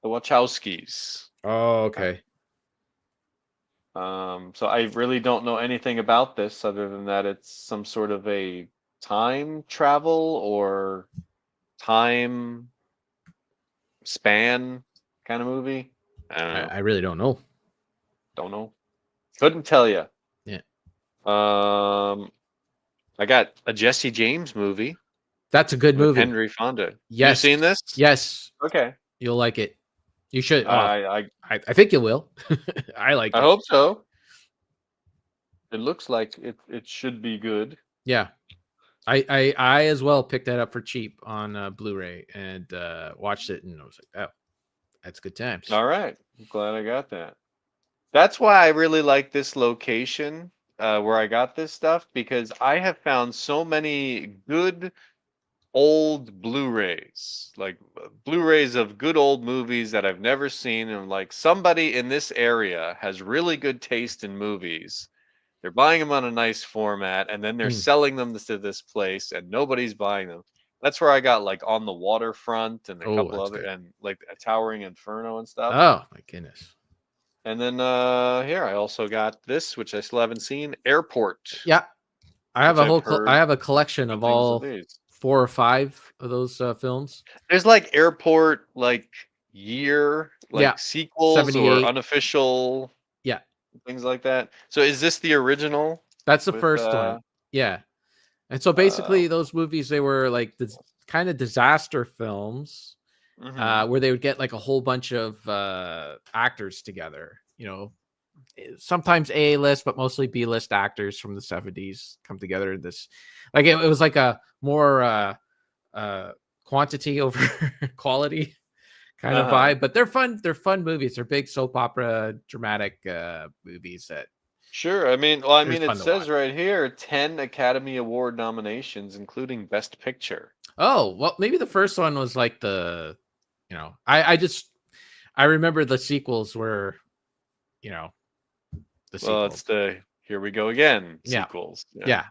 The Wachowskis. Oh, okay. So I really don't know anything about this other than that it's some sort of a time travel or time span kind of movie. I don't know. I really don't know. Don't know. Couldn't tell you. Yeah. I got a Jesse James movie That's a good with movie. Henry Fonda. You Yes. seen this? Yes. Okay. You'll like it. You should. I I think you will. I like I it. hope so. It looks like it should be good. Yeah. I as well picked that up for cheap on Blu-ray and watched it, and I was like, oh, that's good times. All right. I'm glad I got that. That's why I really like this location where I got this stuff because I have found so many good old Blu-rays, like Blu-rays of good old movies that I've never seen. And like somebody in this area has really good taste in movies. They're buying them on a nice format and then they're Mm. selling them to this place and nobody's buying them. That's where I got like On the Waterfront and a Oh, couple that's other good. and like a Towering Inferno and stuff. Oh my goodness. And then here I also got this, which I still haven't seen, Airport, Yeah, I have which a I've whole. I heard have a collection good of things of all these. 4 or 5 of those films. There's like Airport like year, Yeah, like sequels or 78. unofficial Yeah, things like that. So is this the original that's the with first one. Yeah, and so uh basically, those movies they were like the kind of disaster films mhm. where they would get like a whole bunch of actors together. Sometimes A list, but mostly B list actors from the 70s come together. This, like, it was like a more quantity over quality kind of Uh-huh. vibe. But they're fun. They're fun movies. They're big soap opera, dramatic movies that Sure. I they're mean it fun to watch. says right here 10 Academy Award nominations including Best Picture. Oh well, maybe the first one was like I remember the sequels were you know the Well, it's sequels. the Here We Go Again Yeah, sequels. Yeah. yeah.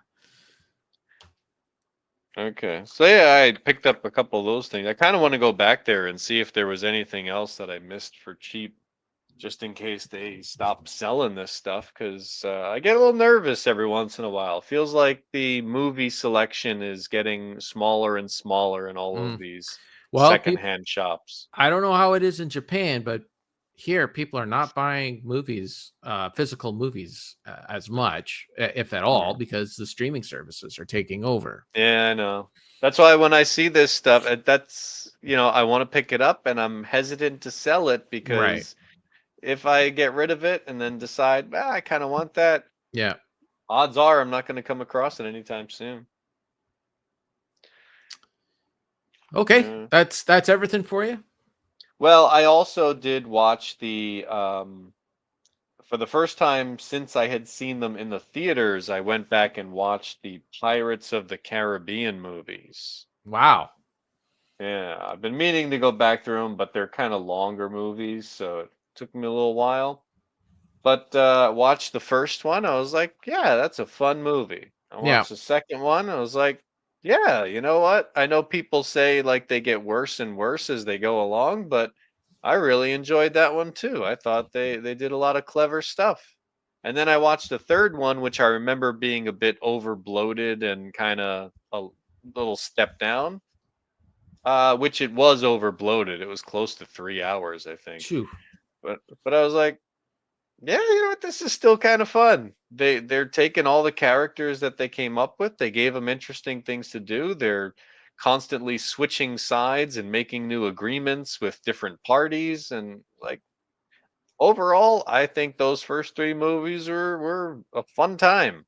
Okay. So yeah, I picked up a couple of those things. I kind of want to go back there and see if there was anything else that I missed for cheap, just in case they stop selling this stuff. Because I get a little nervous every once in a while. Feels like the movie selection is getting smaller and smaller in all of Mm. these Well, people. secondhand shops. I don't know how it is in Japan, but here people are not buying movies, physical movies, as much, if at all, Mhm. because the streaming services are taking over. Yeah, I know. That's why when I see this stuff, that's I want to pick it up, and I'm hesitant to sell it Right. because if I get rid of it and then decide, I kind of want that, Yeah. odds are I'm not going to come across it anytime soon. Okay. Yeah. That's everything for you. Well, I also did watch the for the first time since I had seen them in the theaters, I went back and watched the Pirates of the Caribbean movies. Wow. Yeah, I've been meaning to go back through them, but they're kind of longer movies, so it took me a little while. But watched the first one, I was like, yeah, that's a fun movie. I Yeah. watched the second one, I was like, yeah, you know what? I know people say like they get worse and worse as they go along, but I really enjoyed that one too. I thought they did a lot of clever stuff. And then I watched the third one, which I remember being a bit over bloated and kind of a little step down. Which it was over bloated. It was close to 3 hours, I think. Phew. But I was like, yeah, you know what? This is still kind of fun. they're taking all the characters that they came up with. They gave them interesting things to do. They're constantly switching sides and making new agreements with different parties, and like overall, I think those first three movies were a fun time.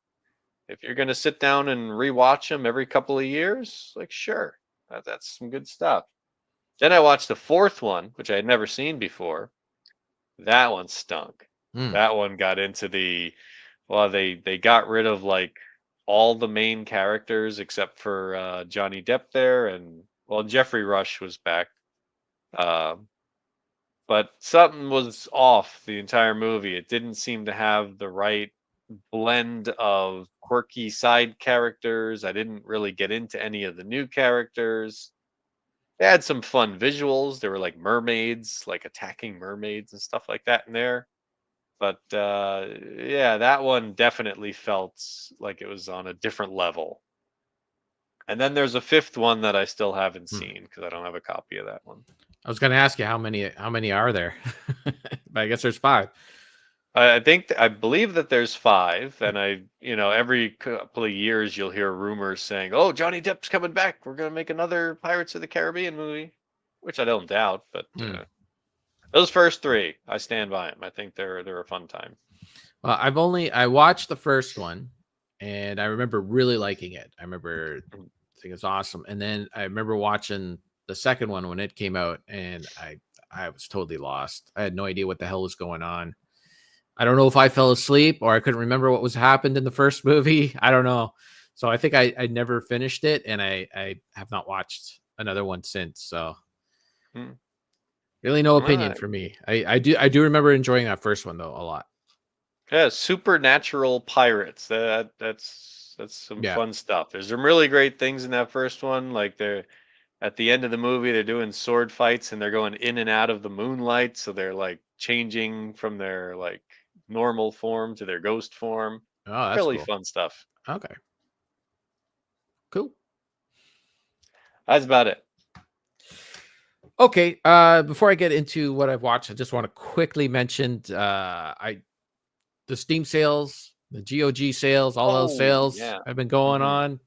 If you're gonna sit down and rewatch them every couple of years, like sure, that's some good stuff. Then I watched the fourth one, which I had never seen before. That one stunk. Hmm. That one got into the well, they got rid of like all the main characters except for Johnny Depp there, and well, Jeffrey Rush was back. Um, but something was off the entire movie. It didn't seem to have the right blend of quirky side characters. I didn't really get into any of the new characters. They had some fun visuals. There were like mermaids, like attacking mermaids and stuff like that in there. But yeah, that one definitely felt like it was on a different level. And then there's a fifth one that I still haven't Hmm. seen because I don't have a copy of that one. I was going to ask you how many are there, but I guess there's five. I believe that there's five, and every couple of years you'll hear rumors saying, "Oh, Johnny Depp's coming back. We're gonna make another Pirates of the Caribbean movie," which I don't doubt. But Hmm. those first three, I stand by them. I think they're a fun time. Well, I watched the first one, and I remember really liking it. I remember Mhm. think it's awesome. And then I remember watching the second one when it came out, and I was totally lost. I had no idea what the hell was going on. I don't know if I fell asleep or I couldn't remember what was happened in the first movie. I don't know. So I think I never finished it, and I have not watched another one since. So Hmm. really no All opinion right. for me. I do remember enjoying that first one though a lot. Yeah, supernatural pirates. That's some Yeah. fun stuff. There's some really great things in that first one. Like they're at the end of the movie, they're doing sword fights and they're going in and out of the moonlight, so they're like changing from their like normal form to their ghost form. Oh, that's Really cool. fun stuff. Okay. Cool. That's about it. Okay. Before I get into what I've watched, I just want to quickly mention I the Steam sales, the GOG sales, all those Oh sales yeah. have been going Hmm. on.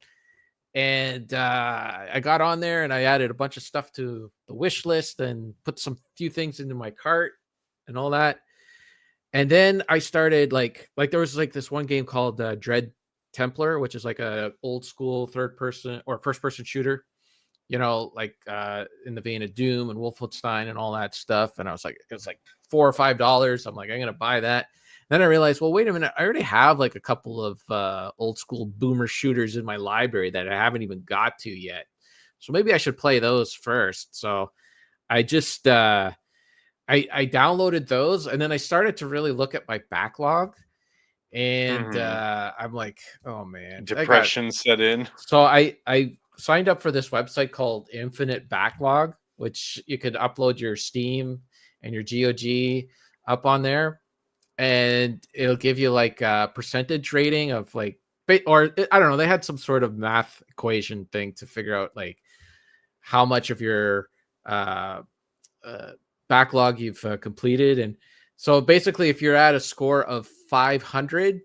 And I got on there and I added a bunch of stuff to the wish list and put some few things into my cart and all that. And then I started like there was like this one game called Dread Templar, which is like a old school third person or first person shooter, like in the vein of Doom and Wolfenstein and all that stuff. And I was like, it was like $4 or $5. I'm like, I'm gonna buy that. Then I realized, well, wait a minute, I already have like a couple of old school boomer shooters in my library that I haven't even got to yet. So maybe I should play those first. So I just I downloaded those and then I started to really look at my backlog. And Hmm. I'm like, oh man, I got Depression set in. so I signed up for this website called Infinite Backlog, which you could upload your Steam and your GOG up on there, and it'll give you like a percentage rating of like, or I don't know. They had some sort of math equation thing to figure out like how much of your uh, uh, backlog you've completed, and so basically, if you're at a score of 500,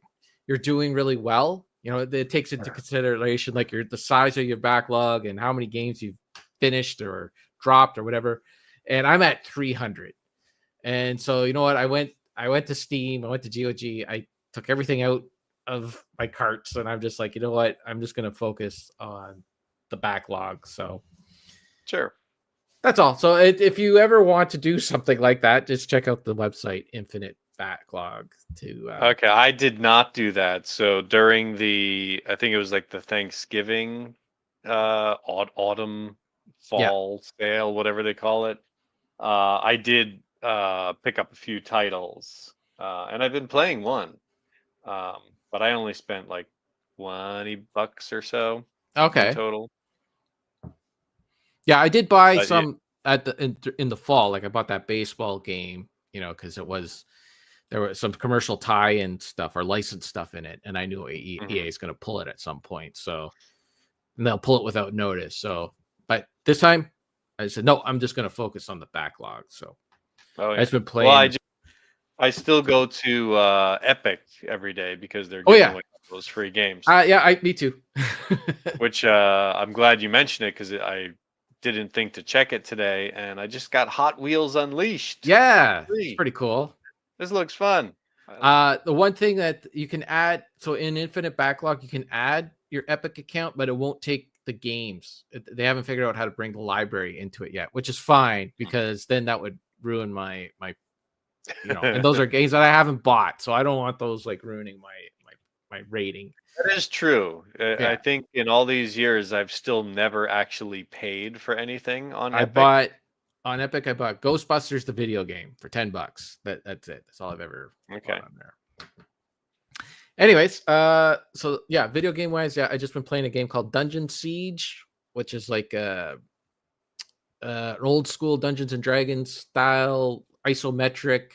you're doing really well. It takes into consideration like the size of your backlog and how many games you've finished or dropped or whatever. And I'm at 300. And so you know what? I went to Steam, I went to GOG, I took everything out of my carts, and I'm just like, you know what? I'm just gonna focus on the backlog. So Sure. that's all. So if you ever want to do something like that, just check out the website Infinite Backlog to Okay, I did not do that. So during I think it was like the Thanksgiving, autumn, yeah. fall sale, whatever they call it. I did pick up a few titles, and I've been playing one, um, but I only spent like $20 or so in Okay. total. Yeah, I did buy But yeah, some in the fall. Like I bought that baseball game, because there was some commercial tie-in stuff or licensed stuff in it, and I knew EA mhm. is going to pull it at some point. So and they'll pull it without notice. So, but this time I said no. I'm just going to focus on the backlog. So Oh I've yeah. been Well, playing. I still go to Epic every day because they're Oh giving yeah, away those free games. me too. Which I'm glad you mentioned it because I didn't think to check it today, and I just got Hot Wheels Unleashed Yeah, it's free. pretty cool. This looks fun. The one thing that you can add, so in Infinite Backlog, you can add your Epic account, but it won't take the games. They haven't figured out how to bring the library into it yet, which is fine because then that would ruin my and those are games that I haven't bought, so I don't want those like ruining my rating. That is true. I Yeah, think in all these years, I've still never actually paid for anything on I Epic. bought on Epic. I bought Ghostbusters the video game for $10. That's it. That's all I've ever Okay. bought on there. Anyways, so yeah, video game wise, yeah, I just been playing a game called Dungeon Siege, which is like an old school Dungeons and Dragons style isometric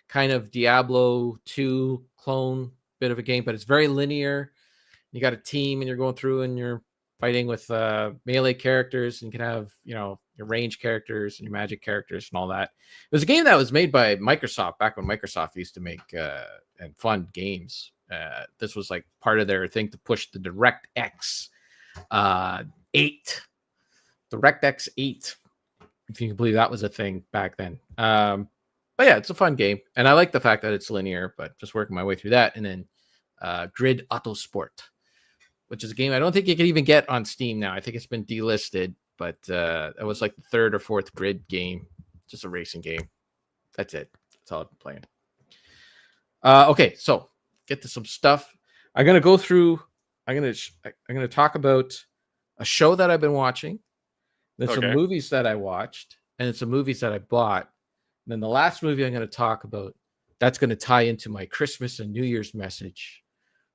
kind of Diablo 2 clone bit of a game, but it's very linear. You got a team and you're going through and you're fighting with melee characters, and you can have your range characters and your magic characters and all that. It was a game that was made by Microsoft back when Microsoft used to make and fund games. This was like part of their thing to push the DirectX 8, DirectX 8, if you can believe that was a thing back then. But yeah, it's a fun game, and I like the fact that it's linear. But just working my way through that, and then Grid Autosport, which is a game I don't think you can even get on Steam now. I think it's been delisted, but it was like the third or fourth Grid game, just a racing game. That's it. That's all I've been playing. Okay, so get to some stuff. I'm gonna go through. I'm gonna talk about a show that I've been watching. There's some movies that I watched, and it's some movies that I bought. And then the last movie I'm going to talk about, that's going to tie into my Christmas and New Year's message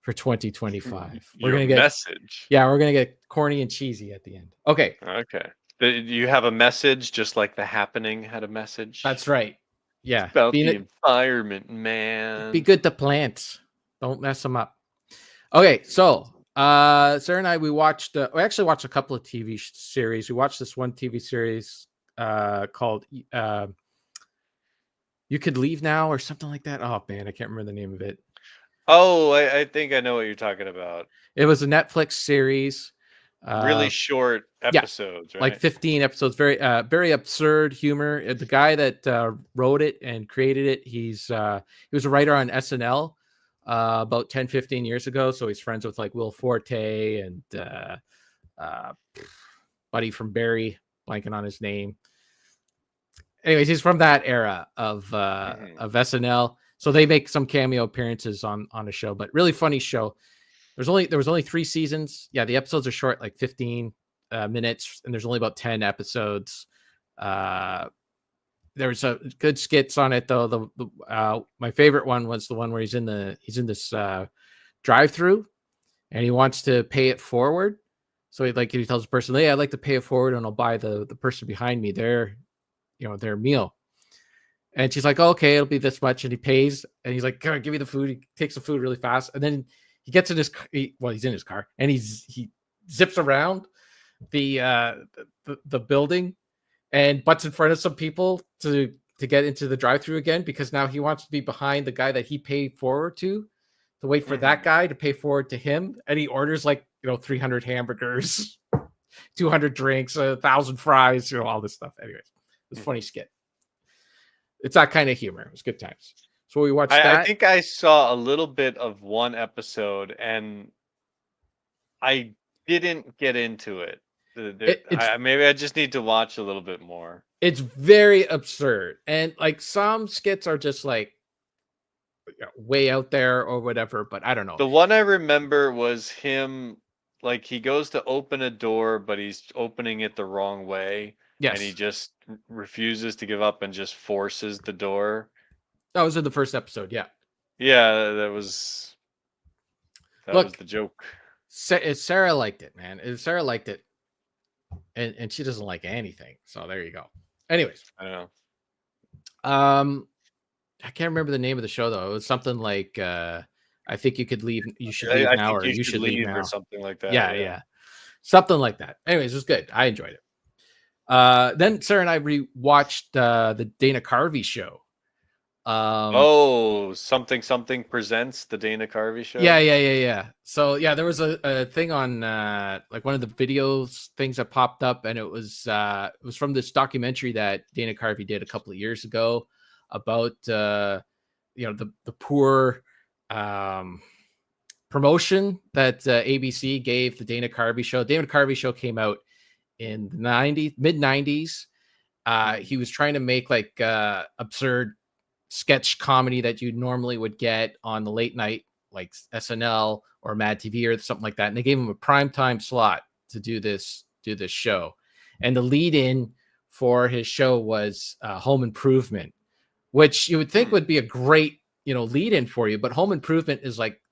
for 2025. We're going to get message. Yeah, we're going to get corny and cheesy at the end. Okay. Okay. You have a message just like The Happening had a message. That's right. Yeah. It's about the environment, man. Be good to plants. Don't mess them up. Okay, so Sarah and I, we actually watched a couple of TV series. We watched this one TV series called You Could Leave Now or something like that. Oh man, I can't remember the name of it. Oh, I think I know what you're talking about. It was a Netflix series. Really short episodes, right? Like 15 episodes. Very very absurd humor. The guy that wrote it and created it, he was a writer on SNL. About 10, 15 years ago. So he's friends with like Will Forte and Buddy from Barry, blanking on his name. Anyways, he's from that era of SNL. So they make some cameo appearances on a show, but really funny show. There was only 3 seasons. Yeah, the episodes are short, like 15 minutes, and there's only about 10 episodes. There's a good skits on it though. My favorite one was the one where he's in this drive-through, and he wants to pay it forward. So he tells the person, "Hey, I'd like to pay it forward, and I'll buy the person behind me their meal." And she's like, oh, "Okay, it'll be this much," and he pays, and he's like, "Give me the food." He takes the food really fast, and then he gets in he's in his car, and he zips around the building and butts in front of some people to get into the drive-through again, because now he wants to be behind the guy that he paid forward to wait for that guy to pay forward to him. And he orders 300 hamburgers, 200 drinks, 1,000 fries, all this stuff. Anyways, it's a funny skit. It's that kind of humor. It was good times. So we watched that. I think I saw a little bit of one episode and I didn't get into it. Maybe I just need to watch a little bit more. It's very absurd, and some skits are just way out there or whatever, but I don't know. The one I remember was him, he goes to open a door, but he's opening it the wrong way. Yes. And he just refuses to give up and just forces the door. That was in the first episode, yeah. Yeah, that was the joke. Sarah liked it, man. Sarah liked it. And she doesn't like anything. So there you go. Anyways. I know. I can't remember the name of the show though. It was something like I think you should leave now, or you should leave now, or something like that. Yeah. Something like that. Anyways, it was good. I enjoyed it. Then Sarah and I rewatched the Dana Carvey show. Something presents the Dana Carvey show. Yeah. So yeah, there was a thing on like one of the videos things that popped up, and it was from this documentary that Dana Carvey did a couple of years ago about the poor promotion that ABC gave the Dana Carvey show. Dana Carvey show came out in the mid 90s. He was trying to make like absurd sketch comedy that you normally would get on the late night, like SNL or Mad TV or something like that. And they gave him a primetime slot to do this show. And the lead in for his show was Home Improvement, which you would think would be a great, lead in for you. But Home Improvement is like,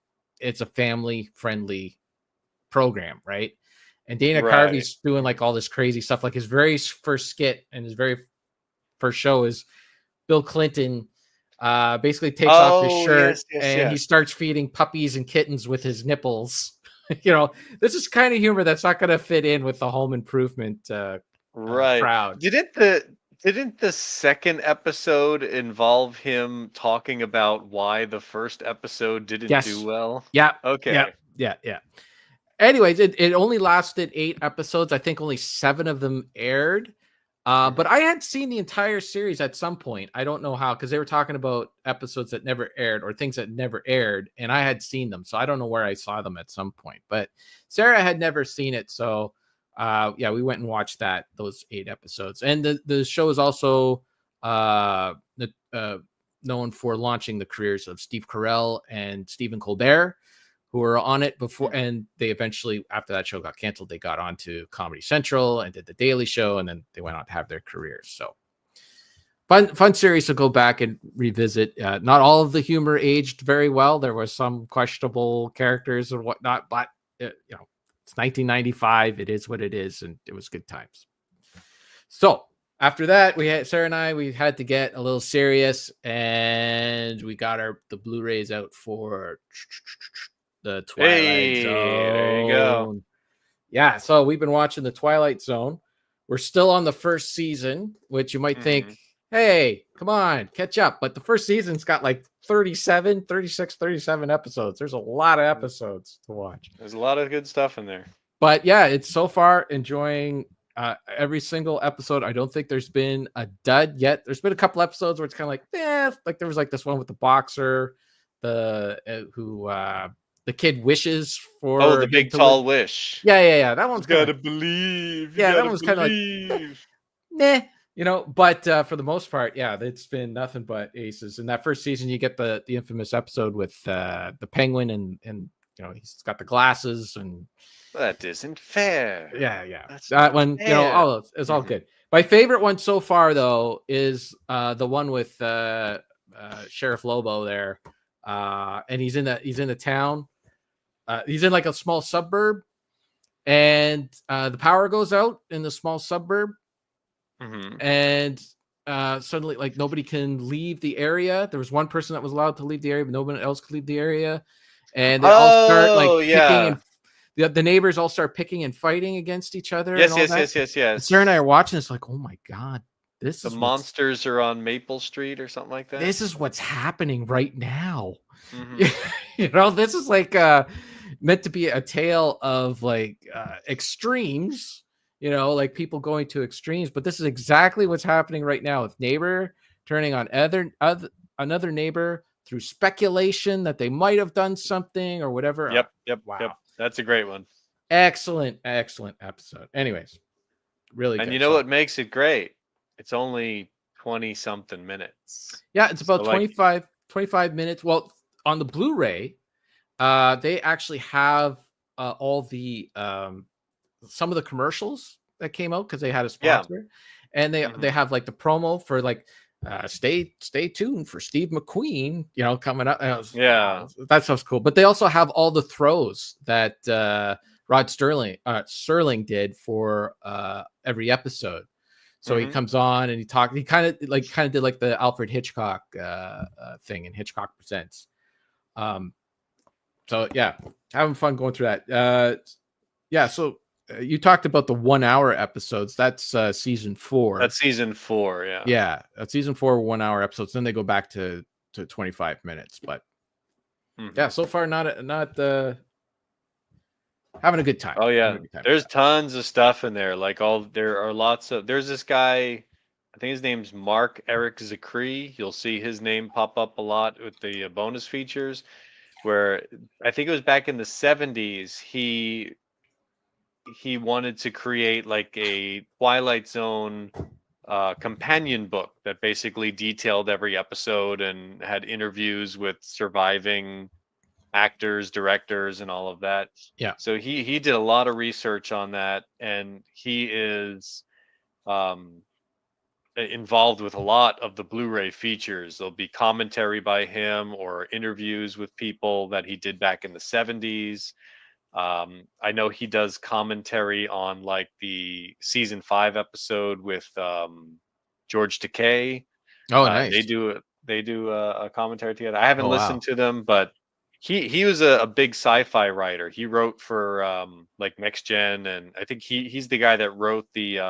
it's a family friendly program, right? And Dana Carvey's doing like all this crazy stuff. Like his very first skit and his very first show is Bill Clinton basically takes off his shirt and he starts feeding puppies and kittens with his nipples. This is kind of humor that's not going to fit in with the Home Improvement crowd. Didn't the second episode involve him talking about why the first episode didn't do well? Yeah. Okay. Yeah. Anyways, it only lasted 8 episodes. I think only 7 of them aired. But I had seen the entire series at some point. I don't know how, because they were talking about episodes that never aired or things that never aired, and I had seen them. So I don't know where I saw them at some point. But Sarah had never seen it. So we went and watched those 8 episodes. And the show is also known for launching the careers of Steve Carell and Stephen Colbert, who were on it before, and they eventually, after that show got canceled, they got onto Comedy Central and did the Daily Show, and then they went on to have their careers. So fun series to go back and revisit. Not all of the humor aged very well. There was some questionable characters and whatnot, but it's 1995. It is what it is, and it was good times. So after that, Sarah and I had to get a little serious, and we got the Blu-rays out for the Twilight Zone. There you go. Yeah, so we've been watching the Twilight Zone. We're still on the first season, which you might think, hey, come on, catch up. But the first season's got like 37 episodes. There's a lot of episodes to watch. There's a lot of good stuff in there. But yeah, it's so far enjoying every single episode. I don't think there's been a dud yet. There's been a couple episodes where it's kind of like there was like this one with the boxer, the kid wishes for the big tall wish. Yeah. That one's gotta believe. That one's kind of like But for the most part, it's been nothing but aces. In that first season, you get the infamous episode with the penguin, and he's got the glasses, and that isn't fair. Yeah. That one, it's all good. My favorite one so far, though, is the one with Sheriff Lobo there, and he's in the town. He's in like a small suburb, and the power goes out in the small suburb, and suddenly like nobody can leave the area. There was one person that was allowed to leave the area, but nobody else could leave the area, and they all start like picking and the neighbors all start picking and fighting against each other. Yes. And Sarah and I are watching this like, oh my god, the monsters are on Maple Street or something like that. This is what's happening right now. This is like meant to be a tale of like extremes, like people going to extremes, but this is exactly what's happening right now with neighbor turning on another neighbor through speculation that they might have done something or whatever. Yep. Wow. Yep. That's a great one. Excellent episode. Anyways, really good. And you know what makes it great? It's only 20 something minutes. Yeah, it's about 25 minutes. Well, on the Blu-ray, they actually have all the some of the commercials that came out because they had a sponsor, and they have like the promo for like stay tuned for Steve McQueen, coming up. That stuff's cool. But they also have all the throws that Rod Serling did for every episode. So he comes on and he kind of did like the Alfred Hitchcock thing in Hitchcock Presents. So yeah, having fun going through that. So you talked about the 1 hour episodes. That's season 4. That's season 4. Yeah. Yeah, season 4 1 hour episodes. Then they go back to 25 minutes. But yeah, so far not having a good time. Oh yeah, Having a good time with there's that. tons of stuff in there. Like there are lots of. There's this guy. I think his name's Mark Eric Zachary. You'll see his name pop up a lot with the bonus features. Where I think it was back in the 70s. He wanted to create like a Twilight Zone companion book that basically detailed every episode and had interviews with surviving actors, directors, and all of that. Yeah. So he did a lot of research on that, and he is involved with a lot of the Blu-ray features. There'll be commentary by him or interviews with people that he did back in the 70s. I know he does commentary on like the season 5 episode with George Takei. Oh, They nice. do a commentary together. I haven't Oh, wow. listened to them, but he was a big sci-fi writer. He wrote for like Next Gen, and I think he's the guy that wrote the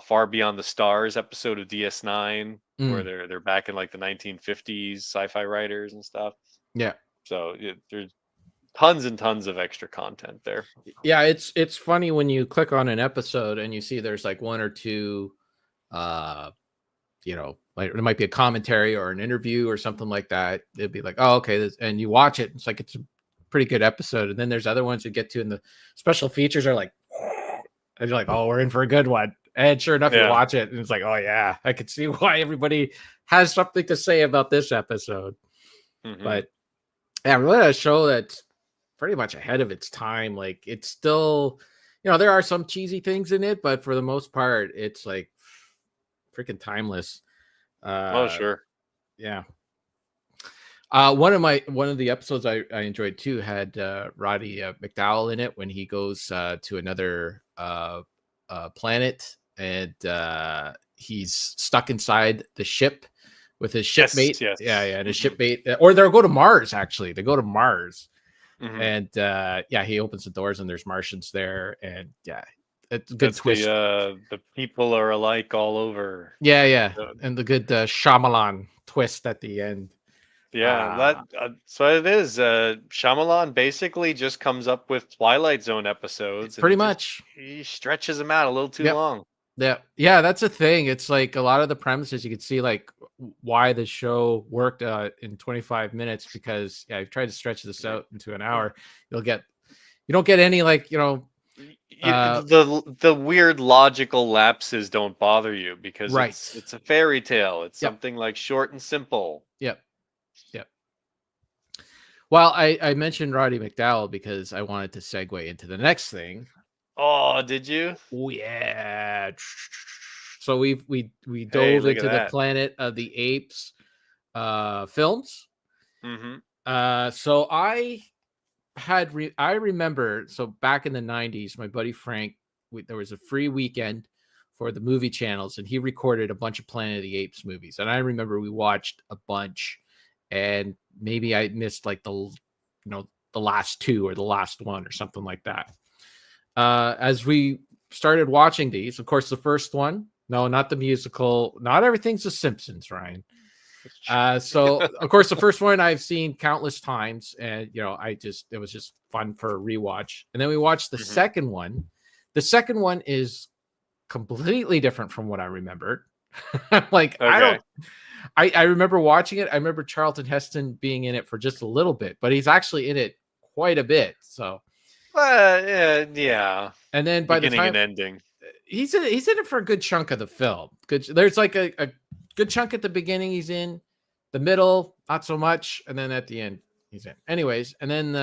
Far Beyond the Stars episode of DS9, where they're back in like the 1950s sci-fi writers and stuff. Yeah. So there's tons and tons of extra content there. Yeah, it's funny when you click on an episode and you see there's like 1 or 2 like there might be a commentary or an interview or something like that. It'd be like, oh, okay, and you watch it, it's like it's a pretty good episode. And then there's other ones you get to, and the special features are like, and you're like, oh, we're in for a good one. And sure enough, you watch it, and it's like, oh yeah, I could see why everybody has something to say about this episode. But yeah, really a show that's pretty much ahead of its time. Like it's still, there are some cheesy things in it, but for the most part, it's like freaking timeless. Oh sure. Yeah. One of the episodes I enjoyed too had Roddy McDowall in it when he goes to another planet, and he's stuck inside the ship with his shipmate. Yes. Yeah, and his shipmate, or they'll go to Mars. Actually, they go to Mars, and he opens the doors and there's Martians there, and it's a good twist. The people are alike all over. Yeah, and the good Shyamalan twist at the end. Yeah, so it is. Shyamalan basically just comes up with Twilight Zone episodes. Pretty much. He stretches them out a little too long. Yeah, that's the thing. It's like a lot of the premises you could see like why the show worked in 25 minutes, because I've tried to stretch this out into an hour. You don't get any like, the weird logical lapses don't bother you because right. it's a fairy tale. It's something like short and simple. Yep. Well, I mentioned Roddy McDowall because I wanted to segue into the next thing. Oh, did you? Oh yeah. So we dove into the Planet of the Apes films. So I remember, so back in the 90s, my buddy Frank, there was a free weekend for the movie channels, and he recorded a bunch of Planet of the Apes movies. And I remember we watched a bunch, and maybe I missed like the last 2 or the last one or something like that. As we started watching these, of course, the first one, no, not the musical, not everything's The Simpsons, Ryan. So of course, the first one I've seen countless times, and it was just fun for a rewatch. And then we watched the second one. The second one is completely different from what I remembered. Like, okay. I remember watching it. I remember Charlton Heston being in it for just a little bit, but he's actually in it quite a bit. So, yeah. And then by beginning the time and ending, he's in it for a good chunk of the film. There's like a good chunk at the beginning. He's in the middle, not so much, and then at the end he's in. Anyways, and then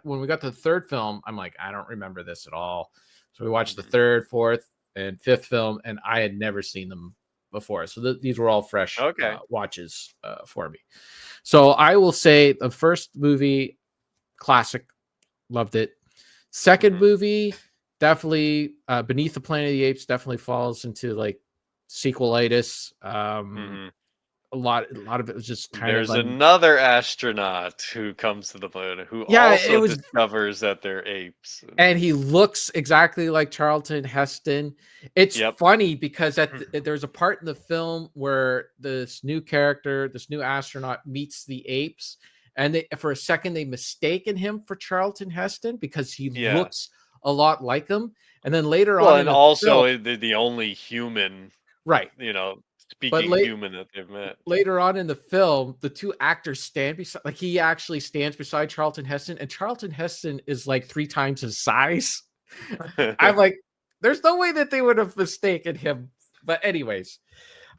when we got to the third film, I'm like, I don't remember this at all. So we watched the third, fourth, and fifth film, and I had never seen them before, so these were all fresh watches for me. So I will say the first movie, classic, loved it. Second movie, definitely Beneath the Planet of the Apes definitely falls into like sequelitis. a lot of it was just kind of There's another astronaut who comes to the planet who yeah, it also was. discovers that they're apes. And he looks exactly like Charlton Heston. It's Yep. funny because there's a part in the film where this new character, this new astronaut, meets the apes, and for a second they mistaken him for Charlton Heston because he Yeah. looks a lot like him. And then later Well, on in and the film, also the only human, right? But speaking human that they've met. later on in the film, the two actors stand beside, like he actually stands beside Charlton Heston, and Charlton Heston is like 3 times his size. I'm like, there's no way that they would have mistaken him. But anyways,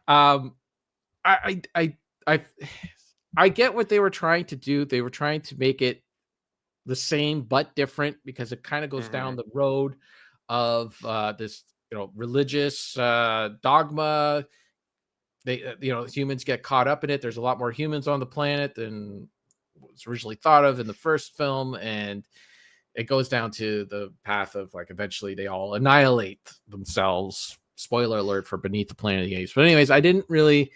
um, I I I I get what they were trying to do. They were trying to make it the same but different because it kind of goes down the road of this, religious dogma. They, humans get caught up in it. There's a lot more humans on the planet than was originally thought of in the first film, and it goes down to the path of like eventually they all annihilate themselves. Spoiler alert for Beneath the Planet of the Apes. But anyways, I didn't really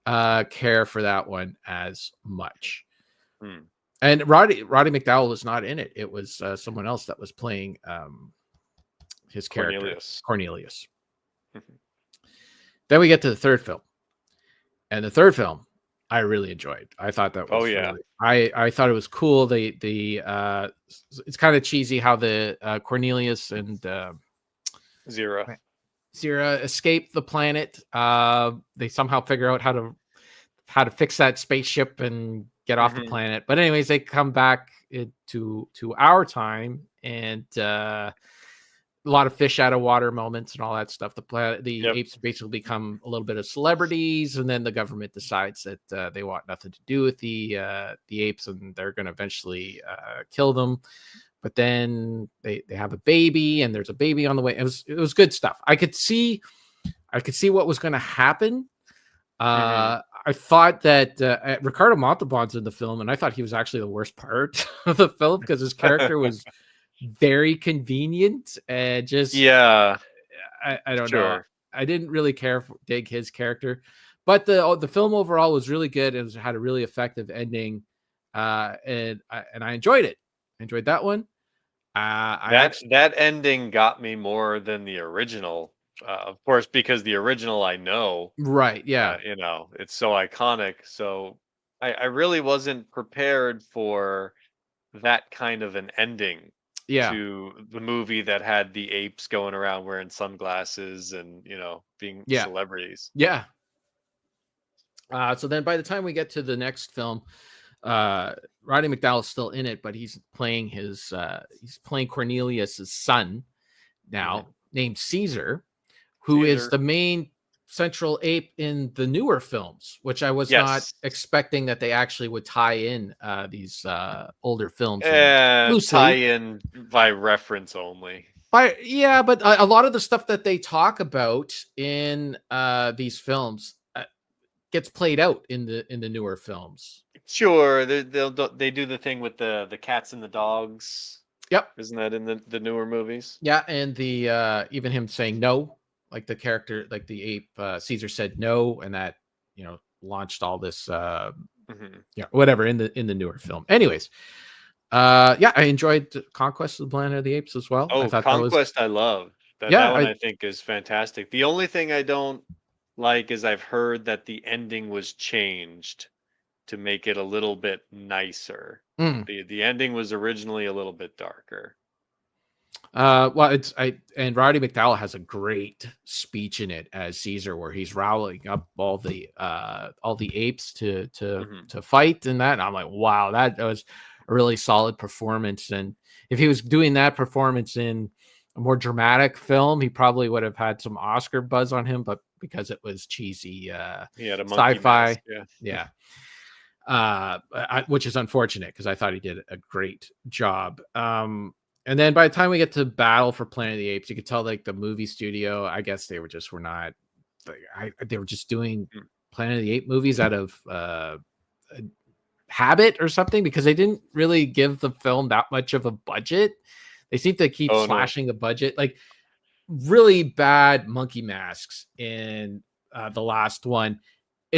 care for that one as much. And Roddy McDowall was not in it. It was someone else that was playing his character, Cornelius. Then we get to the third film. And the third film, I really enjoyed. I thought that was really, I thought it was cool. It's kind of cheesy how the Cornelius and Zira escape the planet. They somehow figure out how to fix that spaceship and get off the planet. But anyways, they come back to our time, and a lot of fish out of water moments and all that stuff. The apes basically become a little bit of celebrities, and then the government decides that they want nothing to do with the apes, and they're going to eventually kill them. But then they have a baby, and there's a baby on the way. It was good stuff. I could see what was going to happen. I thought that Ricardo Montalban's in the film, and I thought he was actually the worst part of the film because his character was very convenient and just I don't know. I didn't really dig his character, but the film overall was really good and had a really effective ending, and I enjoyed it. I enjoyed that one. That ending got me more than the original, of course, because the original I know, right? Yeah, it's so iconic. So I really wasn't prepared for that kind of an ending. To the movie that had the apes going around wearing sunglasses and being celebrities. Yeah. So then by the time we get to the next film, Roddy McDowall is still in it, but he's playing Cornelius's son now, named Caesar, who is the main central ape in the newer films, which I was not expecting that they actually would tie in these older films. Tie in by reference only. But a lot of the stuff that they talk about in these films gets played out in the newer films. Sure, they do the thing with the cats and the dogs. Yep, isn't that in the newer movies? Yeah, and the even him saying no. Like the character, like the ape, Caesar said no, and that launched all this, whatever in the newer film. Anyways, I enjoyed Conquest of the Planet of the Apes as well. Oh, Conquest, I love that. That one I think is fantastic. The only thing I don't like is I've heard that the ending was changed to make it a little bit nicer. The ending was originally a little bit darker. And Roddy McDowall has a great speech in it as Caesar, where he's rallying up all the apes to fight and that. And I'm like, wow, that was a really solid performance. And if he was doing that performance in a more dramatic film, he probably would have had some Oscar buzz on him. But because it was cheesy, he had a sci-fi, mask, which is unfortunate because I thought he did a great job. And then by the time we get to Battle for Planet of the Apes, you could tell like the movie studio, I guess they were just doing Planet of the Apes movies out of habit or something, because they didn't really give the film that much of a budget. They seem to keep slashing the budget, like really bad monkey masks in the last one.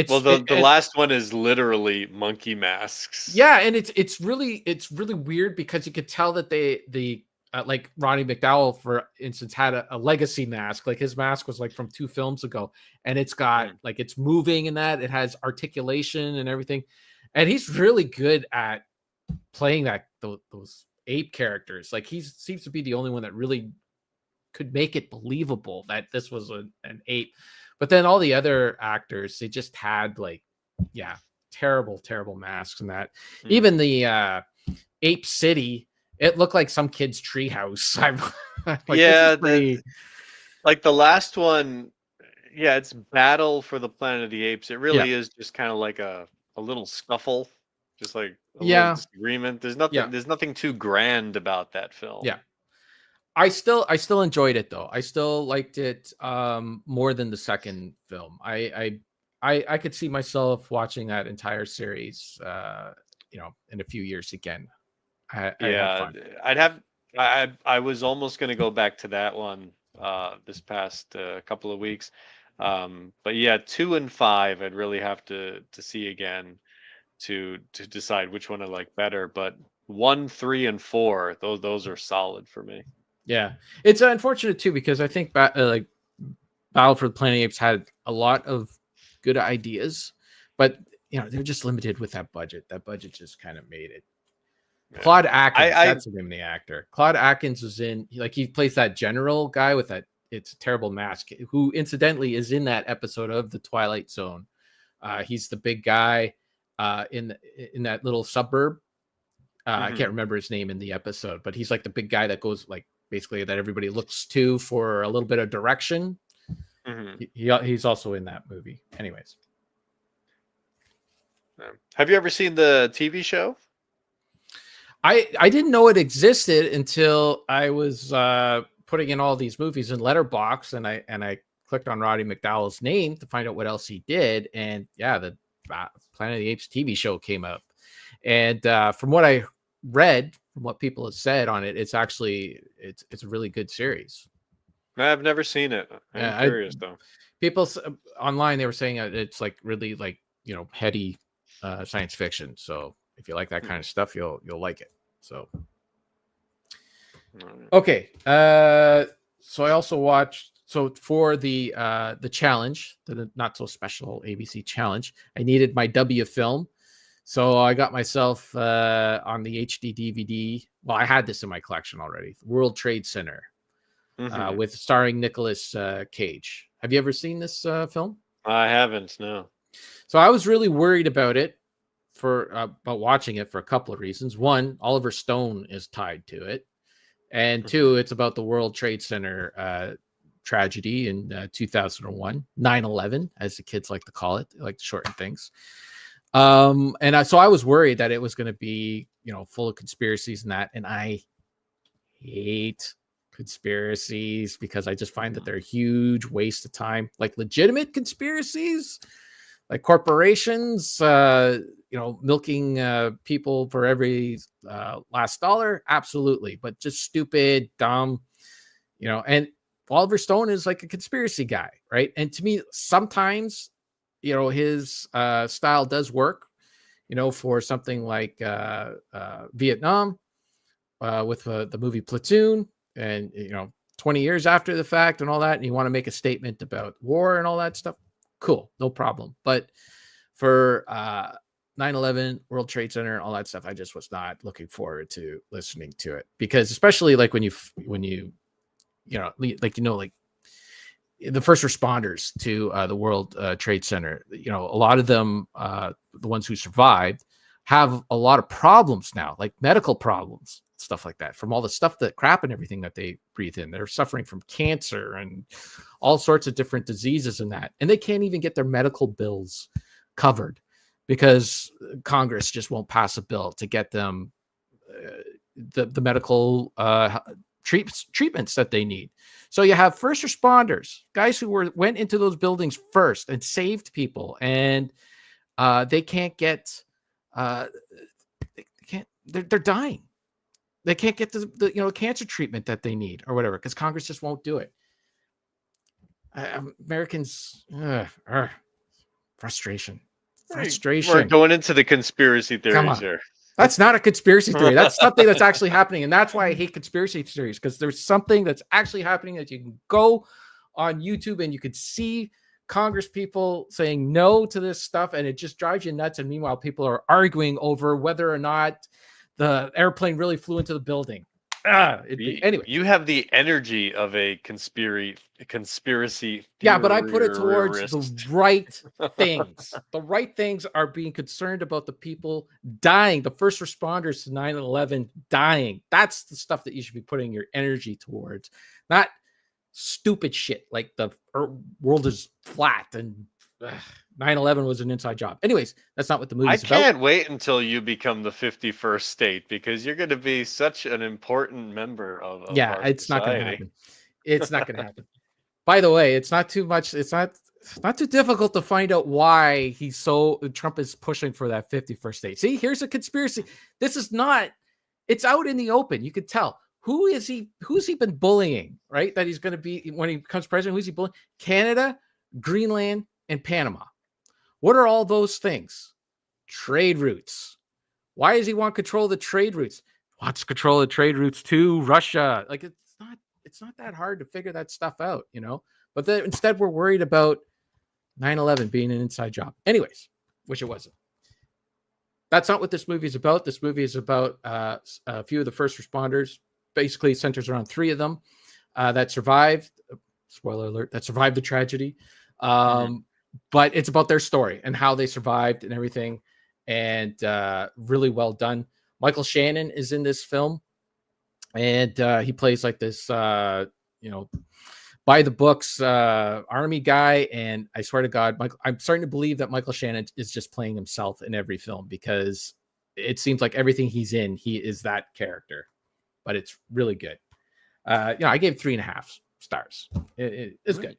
Well, It's the last one is literally monkey masks. yeah, and it's really weird because you could tell that like Ronnie McDowell, for instance, had a legacy mask. Like his mask was like from 2 films ago, and it's got like it's moving in that it has articulation and everything, and he's really good at playing those ape characters. Like he seems to be the only one that really could make it believable that this was an ape. But then all the other actors, they just had like, yeah, terrible masks and that. Even the Ape City, it looked like some kid's treehouse. I'm like, Yeah, this is pretty. like the last one, yeah, it's Battle for the Planet of the Apes. It Yeah, really is just kind of like a little scuffle, just like a little yeah, disagreement. yeah, There's nothing too grand about that yeah. film. I still enjoyed it though. I still liked it more than the second film. I could see myself watching that entire series in a few years again. I had Yeah, fun. I was almost going to go back to that one this past couple of weeks. But yeah, 2 and 5 I'd really have to see again to decide which one I like better. But 1, 3, and 4, those are solid for me. Yeah, it's unfortunate too because I think like Battle for the Planet of the Apes had a lot of good ideas, but they're just limited with that budget. That budget just kind of made it. Yeah. Claude Atkins, I that's the name of the actor. Claude Atkins was he plays that general guy with that it's a terrible mask, who incidentally is in that episode of the Twilight Zone. He's the big guy in that little suburb. I can't remember his name in the episode, but he's like the big guy that goes like basically that everybody looks to for a little bit of direction. He's also in that movie. Anyways, have you ever seen the TV show? I didn't know it existed until I was putting in all these movies in Letterbox, and I clicked on Roddy McDowell's name to find out what else he did, and yeah, the Planet of the Apes TV show came up, and from what I read, from what people have said on it, it's actually it's a really good series. I've never seen it. I'm curious though. People online, they were saying it's like really like heady science fiction. So if you like that kind of stuff, you'll like it. So okay. So I also watched. So for the challenge, the not so special ABC challenge, I needed my W film. So I got myself on the HD DVD. Well, I had this in my collection already. World Trade Center, with starring Nicolas Cage. Have you ever seen this film? I haven't. No. So I was really worried about it about watching it for a couple of reasons. One, Oliver Stone is tied to it, and two, it's about the World Trade Center tragedy in 2001, 9/11, as the kids like to call it. They like to shorten things. So I was worried that it was going to be, full of conspiracies and that. And I hate conspiracies because I just find that they're a huge waste of time. Like legitimate conspiracies, like corporations, milking people for every last dollar. Absolutely. But just stupid, dumb, and Oliver Stone is like a conspiracy guy. Right. And to me, sometimes, his style does work, for something like Vietnam with the movie Platoon, and 20 years after the fact and all that, and you want to make a statement about war and all that stuff. Cool, no problem. But for 9/11, World Trade Center, all that stuff, I just was not looking forward to listening to it, because especially like when you like the first responders to the World Trade Center, a lot of them, the ones who survived, have a lot of problems now, like medical problems, stuff like that, from all the stuff, that crap and everything that they breathe in. They're suffering from cancer and all sorts of different diseases and that. And they can't even get their medical bills covered because Congress just won't pass a bill to get them the medical treatments that they need. So you have first responders, guys who went into those buildings first and saved people, and they can't get they're dying. They can't get the cancer treatment that they need or whatever, because Congress just won't do it. Americans, Frustration. We're going into the conspiracy Come theories on. here. That's not a conspiracy theory. That's something that's actually happening. And that's why I hate conspiracy theories, because there's something that's actually happening that you can go on YouTube and you could see Congress people saying no to this stuff, and it just drives you nuts. And meanwhile, people are arguing over whether or not the airplane really flew into the building. Anyway, you have the energy of a conspiracy yeah, but I put it towards the theorist. right things. The right things are being concerned about the people dying, the first responders to 9/11 dying. That's the stuff that you should be putting your energy towards, not stupid shit like the world is flat and 9/11 was an inside job. Anyways, that's not what the movie's about. I can't wait until you become the 51st state, because you're going to be such an important member of our It's society. not going to happen. It's not going to happen. By the way, it's not too much. It's not too difficult to find out why Trump is pushing for that 51st state. See, here's a conspiracy. This is not, it's out in the open. You could tell. Who's he been bullying, right? That he's going to be, when he becomes president, who's he bullying? Canada, Greenland, and Panama. What are all those things? Trade routes. Why does he want control of the trade routes? Wants control of the trade routes to Russia. Like, it's not that hard to figure that stuff out, you know? But instead we're worried about 9/11 being an inside job. Anyways, which it wasn't. That's not what this movie is about. This movie is about a few of the first responders. Basically, it centers around 3 of them that survived. Spoiler alert, that survived the tragedy. But it's about their story and how they survived and everything. And really well done. Michael Shannon is in this film. And he plays like this, by the books army guy. And I swear to God, I'm starting to believe that Michael Shannon is just playing himself in every film, because it seems like everything he's in, he is that character. But it's really good. I gave 3.5 stars. It's good.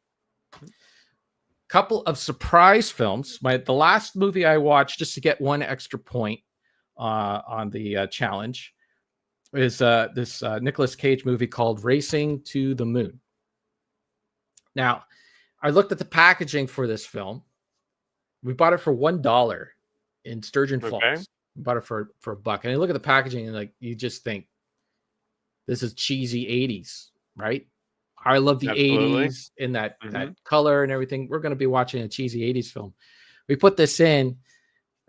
Couple of surprise films. The last movie I watched, just to get 1 extra point on the challenge, is this Nicolas Cage movie called Racing to the Moon. Now, I looked at the packaging for this film. We bought it for $1 in Sturgeon Falls. We bought it for $1. And I look at the packaging and like, you just think, this is cheesy 80s, right? I love the 80s in that color and everything. We're going to be watching a cheesy 80s film. We put this in.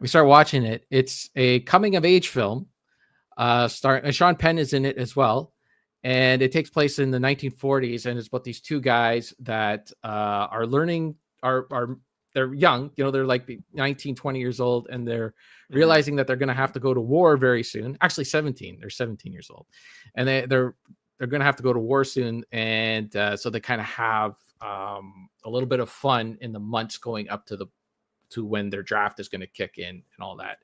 We start watching it. It's a coming of age film. And Sean Penn is in it as well. And it takes place in the 1940s. And it's about these 2 guys that are learning, they're young, they're like 19, 20 years old. And they're realizing that they're going to have to go to war very soon. Actually 17. They're 17 years old. And they're going to have to go to war soon. And so they kind of have a little bit of fun in the months going up to when their draft is going to kick in and all that.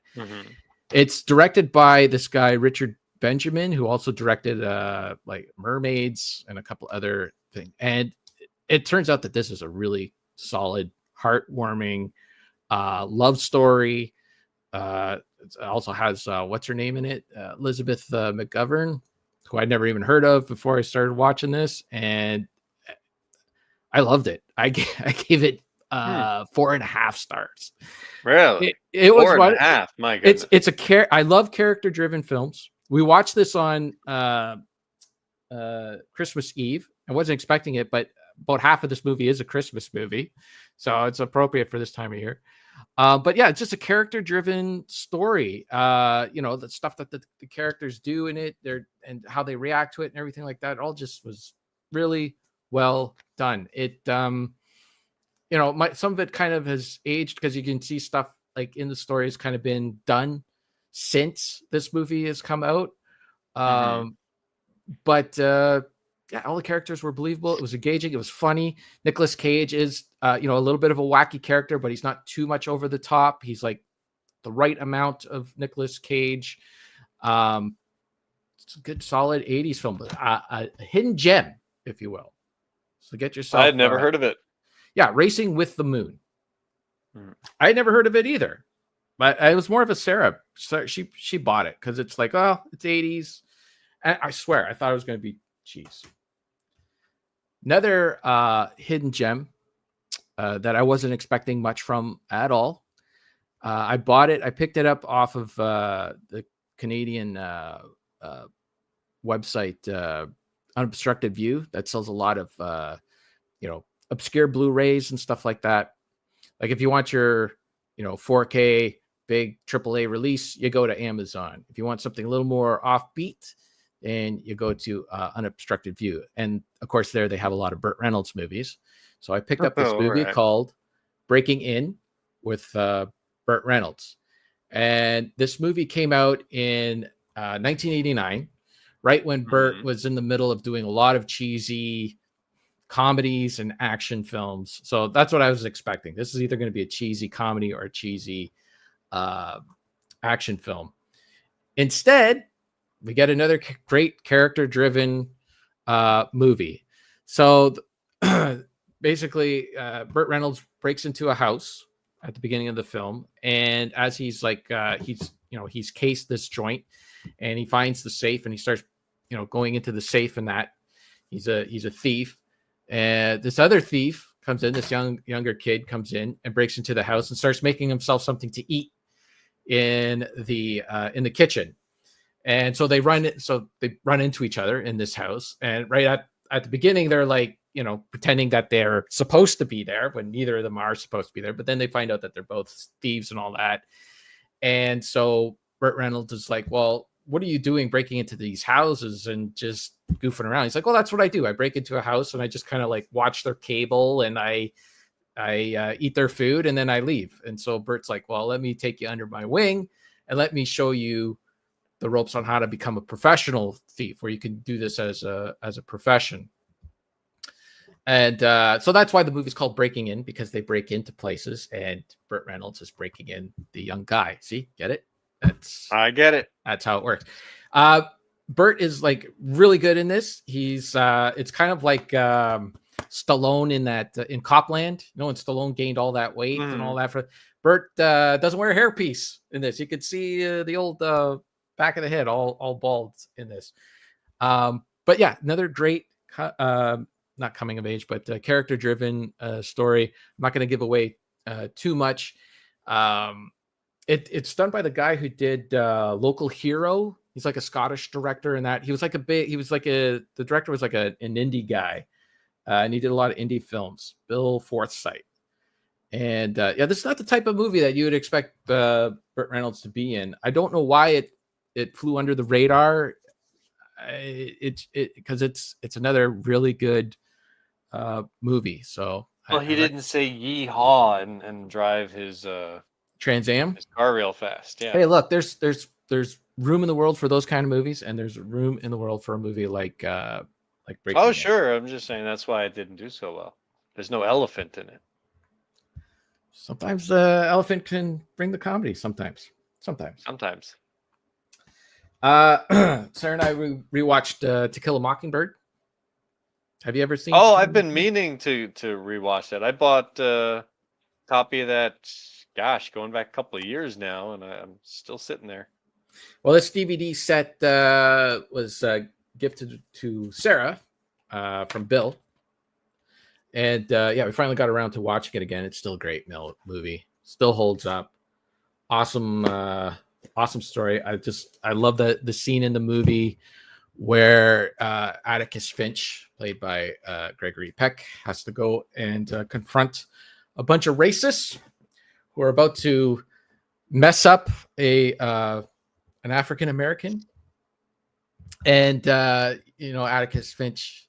It's directed by this guy, Richard Benjamin, who also directed like Mermaids and a couple other things. And it turns out that this is a really solid, heartwarming love story. It also has what's her name in it? Elizabeth McGovern, who I'd never even heard of before I started watching this, and I loved it. I gave it 4.5 stars. Really? It was 4.5. My goodness. I love character-driven films. We watched this on Christmas Eve. I wasn't expecting it, but about half of this movie is a Christmas movie, so it's appropriate for this time of year. But yeah, it's just a character-driven story. The stuff that the characters do in it, and how they react to it and everything like that, all just was really well done. It, some of it kind of has aged, because you can see stuff like in the story has kind of been done since this movie has come out. But all the characters were believable. It was engaging. It was funny. Nicolas Cage is, a little bit of a wacky character, but he's not too much over the top. He's like the right amount of Nicolas Cage. It's a good, solid 80s film, a hidden gem, if you will. So get yourself. I had never heard of it. Yeah, Racing with the Moon. I had never heard of it either, but it was more of a Sarah. She bought it because it's like, oh, it's 80s. And I swear, I thought it was going to be cheese. Another hidden gem that I wasn't expecting much from at all. I bought it. I picked it up off of the Canadian website, Unobstructed View, that sells a lot of obscure Blu-rays and stuff like that. Like if you want your 4K big AAA release, you go to Amazon. If you want something a little more offbeat, then you go to Unobstructed View. And of course, there they have a lot of Burt Reynolds movies. So I picked up this movie called Breaking In with Burt Reynolds. And this movie came out in 1989, right when Burt was in the middle of doing a lot of cheesy comedies and action films. So that's what I was expecting. This is either going to be a cheesy comedy or a cheesy action film. Instead, we get another great character-driven movie. So basically, Burt Reynolds breaks into a house at the beginning of the film, and as he's he's cased this joint, and he finds the safe, and he starts going into the safe, and that he's a thief. And this other thief comes in, this younger kid comes in and breaks into the house and starts making himself something to eat in the kitchen. And so they run into each other in this house. And right at the beginning, they're like, pretending that they're supposed to be there when neither of them are supposed to be there. But then they find out that they're both thieves and all that. And so Burt Reynolds is like, well, what are you doing breaking into these houses and just goofing around? He's like, well, that's what I do. I break into a house and I just kind of like watch their cable and I eat their food and then I leave. And so Bert's like, well, let me take you under my wing and let me show you the ropes on how to become a professional thief, where you can do this as a profession. And so that's why the movie's called Breaking In, because they break into places and Burt Reynolds is breaking in the young guy. See, get it? I get it. That's how it works. Burt is like really good in this. He's it's kind of like Stallone in Copland. When Stallone gained all that weight and all that. Burt doesn't wear a hairpiece in this. You could see the old back of the head all bald in this. But yeah, another great not coming of age, but character-driven story. I'm not going to give away too much. It's done by the guy who did Local Hero. He's like a Scottish director, and that the director was like an indie guy, and he did a lot of indie films. Bill Forsyth, and this is not the type of movie that you would expect Burt Reynolds to be in. I don't know why it flew under the radar. Because it's another really good movie. So he didn't say yeehaw and drive his Trans Am, his car real fast. Yeah. Hey, look, there's room in the world for those kind of movies, and there's room in the world for a movie like Breaking In. Sure. I'm just saying that's why it didn't do so well. There's no elephant in it. Sometimes the elephant can bring the comedy. Sometimes. Sarah and I rewatched To Kill a Mockingbird. Have you ever seen? Oh, I've been meaning to rewatch that. I bought a copy of that, going back a couple of years now, and I'm still sitting there. Well, this DVD set was gifted to Sarah from Bill. And we finally got around to watching it again. It's still a great movie. Still holds up. Awesome story. I love the scene in the movie where Atticus Finch, played by Gregory Peck, has to go and confront a bunch of racists who are about to mess up an African American. And Atticus Finch,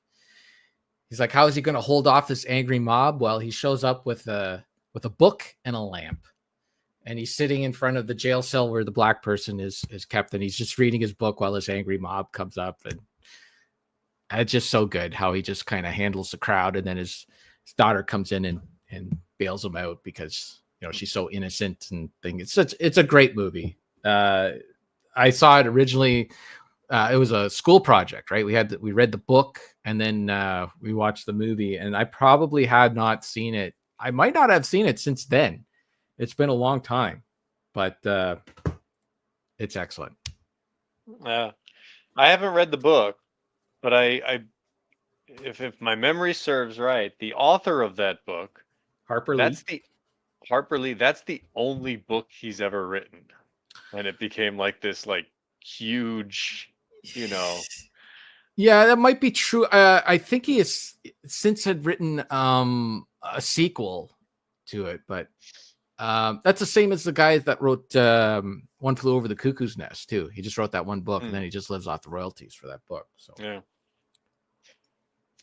he's like, how is he going to hold off this angry mob? Well, he shows up with a book and a lamp. And he's sitting in front of the jail cell where the black person is kept, and he's just reading his book while this angry mob comes up. And it's just so good how he just kind of handles the crowd. And then his daughter comes in and bails him out because she's so innocent and thing. It's a great movie. I saw it originally. It was a school project, right? We read the book and then we watched the movie, and I probably had not seen it. I might not have seen it since then. It's been a long time, but it's excellent. Yeah, I haven't read the book, but if my memory serves right, the author of that book Harper Lee. That's the Harper Lee. That's the only book he's ever written, and it became like this like huge, you know. Yeah, that might be true. I think he has since had written a sequel to it, but that's the same as the guy that wrote One Flew Over the Cuckoo's Nest too. He just wrote that one book, and then he just lives off the royalties for that book. So yeah,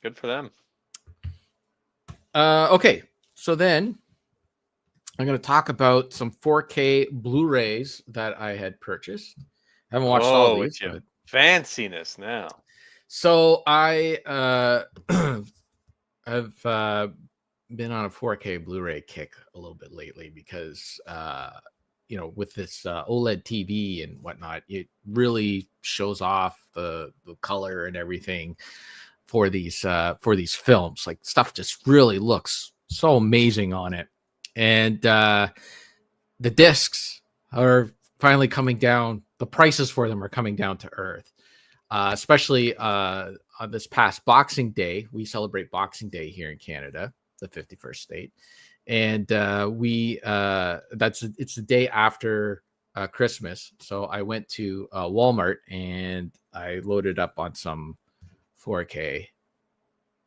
good for them. Okay, so then I'm going to talk about some 4K Blu-rays that I had purchased. I haven't watched all of these, but fanciness now. So I have been on a 4K Blu-ray kick a little bit lately because with this OLED TV and whatnot, it really shows off the color and everything for these films. Like, stuff just really looks so amazing on it, and the discs are finally coming down. The prices for them are coming down to earth. Especially on this past Boxing Day. We celebrate Boxing Day here in Canada, the 51st state, and it's the day after Christmas. So I went to Walmart and I loaded up on some 4K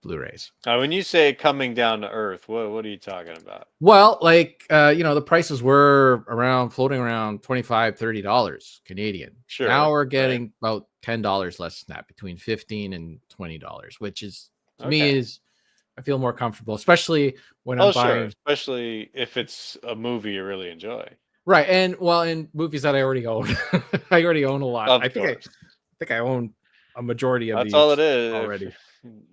Blu-rays. When you say coming down to earth, what are you talking about? Well, like the prices were floating around $25-$30 Canadian. Sure. Now we're getting about $10 less than that, between $15 and $20, which is to me I feel more comfortable, especially when I'm buying. Especially if it's a movie you really enjoy. Right, and in movies that I already own, I already own a lot. I think I own a majority of these. That's all it is already.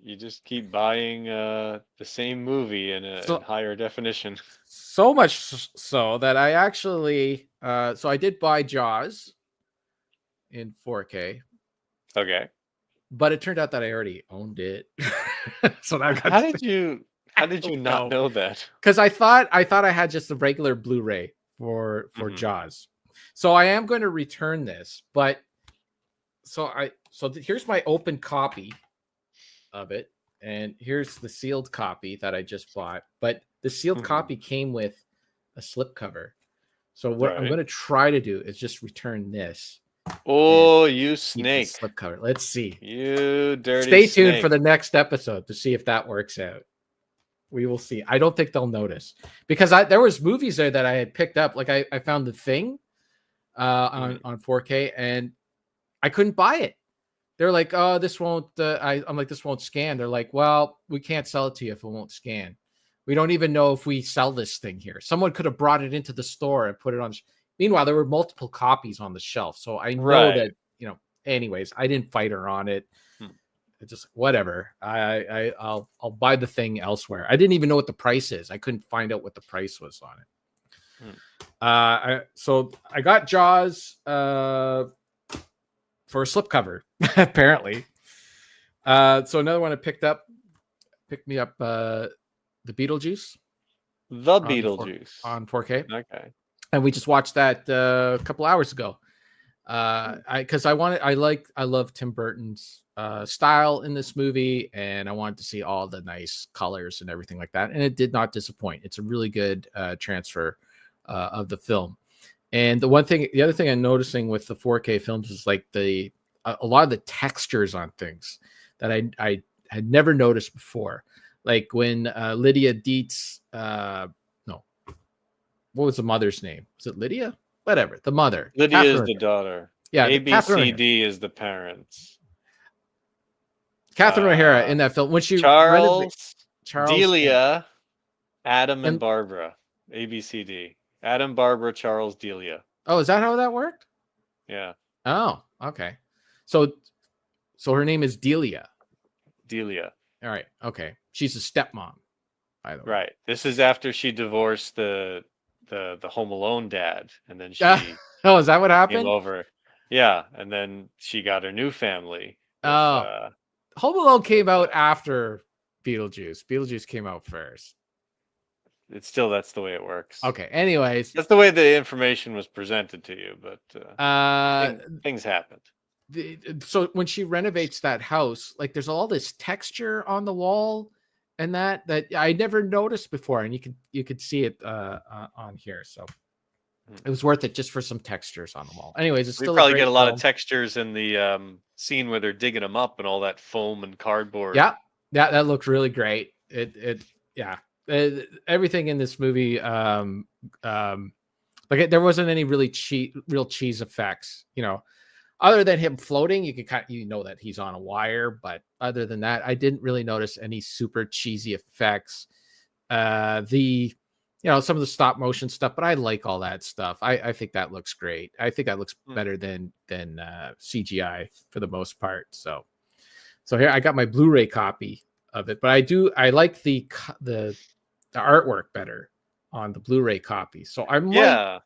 You just keep buying the same movie in higher definition. So much so that I actually, so I did buy Jaws in 4K. Okay. But it turned out that I already owned it. So now how did you not know that? Because I thought I had just the regular Blu-ray for Jaws. So I am going to return this, but here's my open copy of it, and here's the sealed copy that I just bought. But the sealed copy came with a slipcover. So what I'm going to try to do is just return this. Oh, you snake! Slipcover. Let's see. You dirty. Stay tuned for the next episode to see if that works out. We will see. I don't think they'll notice, because there was movies there that I had picked up. Like I found The Thing on 4K, and I couldn't buy it. They're like, "Oh, this won't." I'm like, "This won't scan." They're like, "Well, we can't sell it to you if it won't scan. We don't even know if we sell this thing here. Someone could have brought it into the store and put it on." Meanwhile, there were multiple copies on the shelf, so I know that Anyways, I didn't fight her on it. It's just whatever. I'll buy the thing elsewhere. I didn't even know what the price is. I couldn't find out what the price was on it. So I got Jaws for a slipcover, apparently. So another one I picked me up the Beetlejuice. The Beetlejuice on 4K. Okay. And we just watched that a couple hours ago. I love Tim Burton's style in this movie, and I wanted to see all the nice colors and everything like that. And it did not disappoint. It's a really good transfer of the film. And the other thing I'm noticing with the 4K films is like a lot of the textures on things that I had never noticed before. Like when Lydia Dietz, what was the mother's name? Was it Lydia? Whatever. The mother. Lydia is the daughter. Yeah. ABCD is the parents. Catherine O'Hara in that film. When she Charles, Delia, Adam and Barbara. ABCD. Adam, Barbara, Charles, Delia. Oh, is that how that worked? Yeah. Oh, okay. So her name is Delia. Delia. All right. Okay. She's a stepmom, by the way. Right. This is after she divorced the Home Alone dad, and then she oh, is that what happened? Came over. Yeah, and then she got her new family. Home Alone came out after Beetlejuice. Beetlejuice came out first. That's the way it works. Okay. Anyways, that's the way the information was presented to you, but things happened. So when she renovates that house, like there's all this texture on the wall, and that I never noticed before, and you could see it on here. So it was worth it just for some textures on the wall. Anyways, it's We still a probably get great a lot of film. textures in the scene where they're digging them up and all that foam and cardboard. Yeah, that looked really great. Yeah, everything in this movie. Like there wasn't any really real cheese effects. Other than him floating, you can that he's on a wire. But other than that, I didn't really notice any super cheesy effects. Some of the stop motion stuff, but I like all that stuff. I think that looks great. I think that looks better than CGI for the most part. So here I got my Blu-ray copy of it, but I like the artwork better on the Blu-ray copy. So I might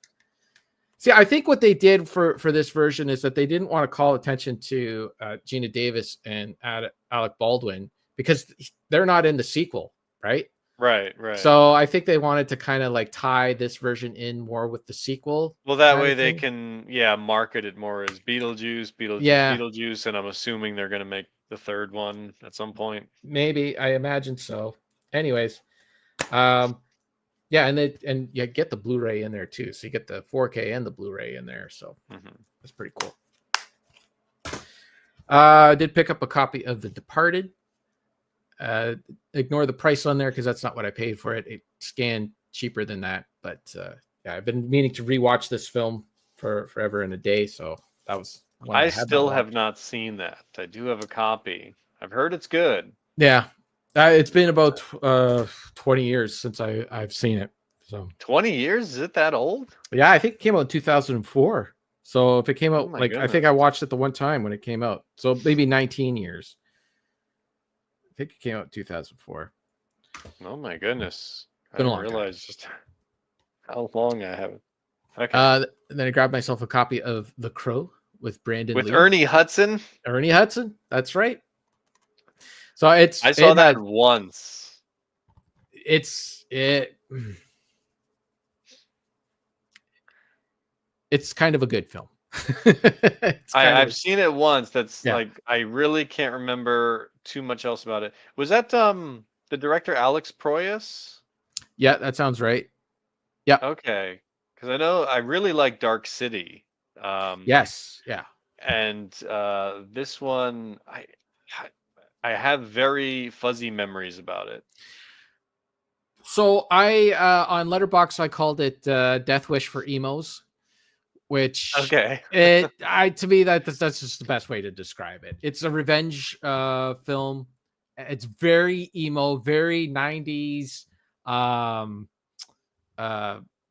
see. I think what they did for this version is that they didn't want to call attention to Gina Davis and Alec Baldwin because they're not in the sequel, right? Right. So I think they wanted to kind of like tie this version in more with the sequel. Well, that way they can, market it more as Beetlejuice, and I'm assuming they're going to make the third one at some point. Maybe, I imagine so. Anyways, and you get the Blu-ray in there too, so you get the 4K and the Blu-ray in there. So that's pretty cool. I did pick up a copy of The Departed. Ignore the price on there because that's not what I paid for it. It scanned cheaper than that, but I've been meaning to rewatch this film for forever and a day, so that was one I still have not seen that. I do have a copy. I've heard it's good. Yeah, it's been about 20 years since I've seen it. So 20 years? Is it that old? Yeah, I think it came out in 2004. So if it came out goodness. I think I watched it the one time when it came out. So maybe 19 years. I think it came out in 2004. Oh my goodness. I didn't realize just how long I haven't. Okay. Then I grabbed myself a copy of The Crow with Brandon Lee. Ernie Hudson? Ernie Hudson, that's right. So I saw that once. It's kind of a good film. I've seen it once. That's like I really can't remember too much else about it. Was that the director Alex Proyas? Yeah, that sounds right. Yeah. Okay, because I know I really like Dark City. Yes. Yeah. And this one, I have very fuzzy memories about it. So I on Letterboxd I called it Death Wish for emos. Which to me that's just the best way to describe it. It's a revenge film. It's very emo, very 90s. Not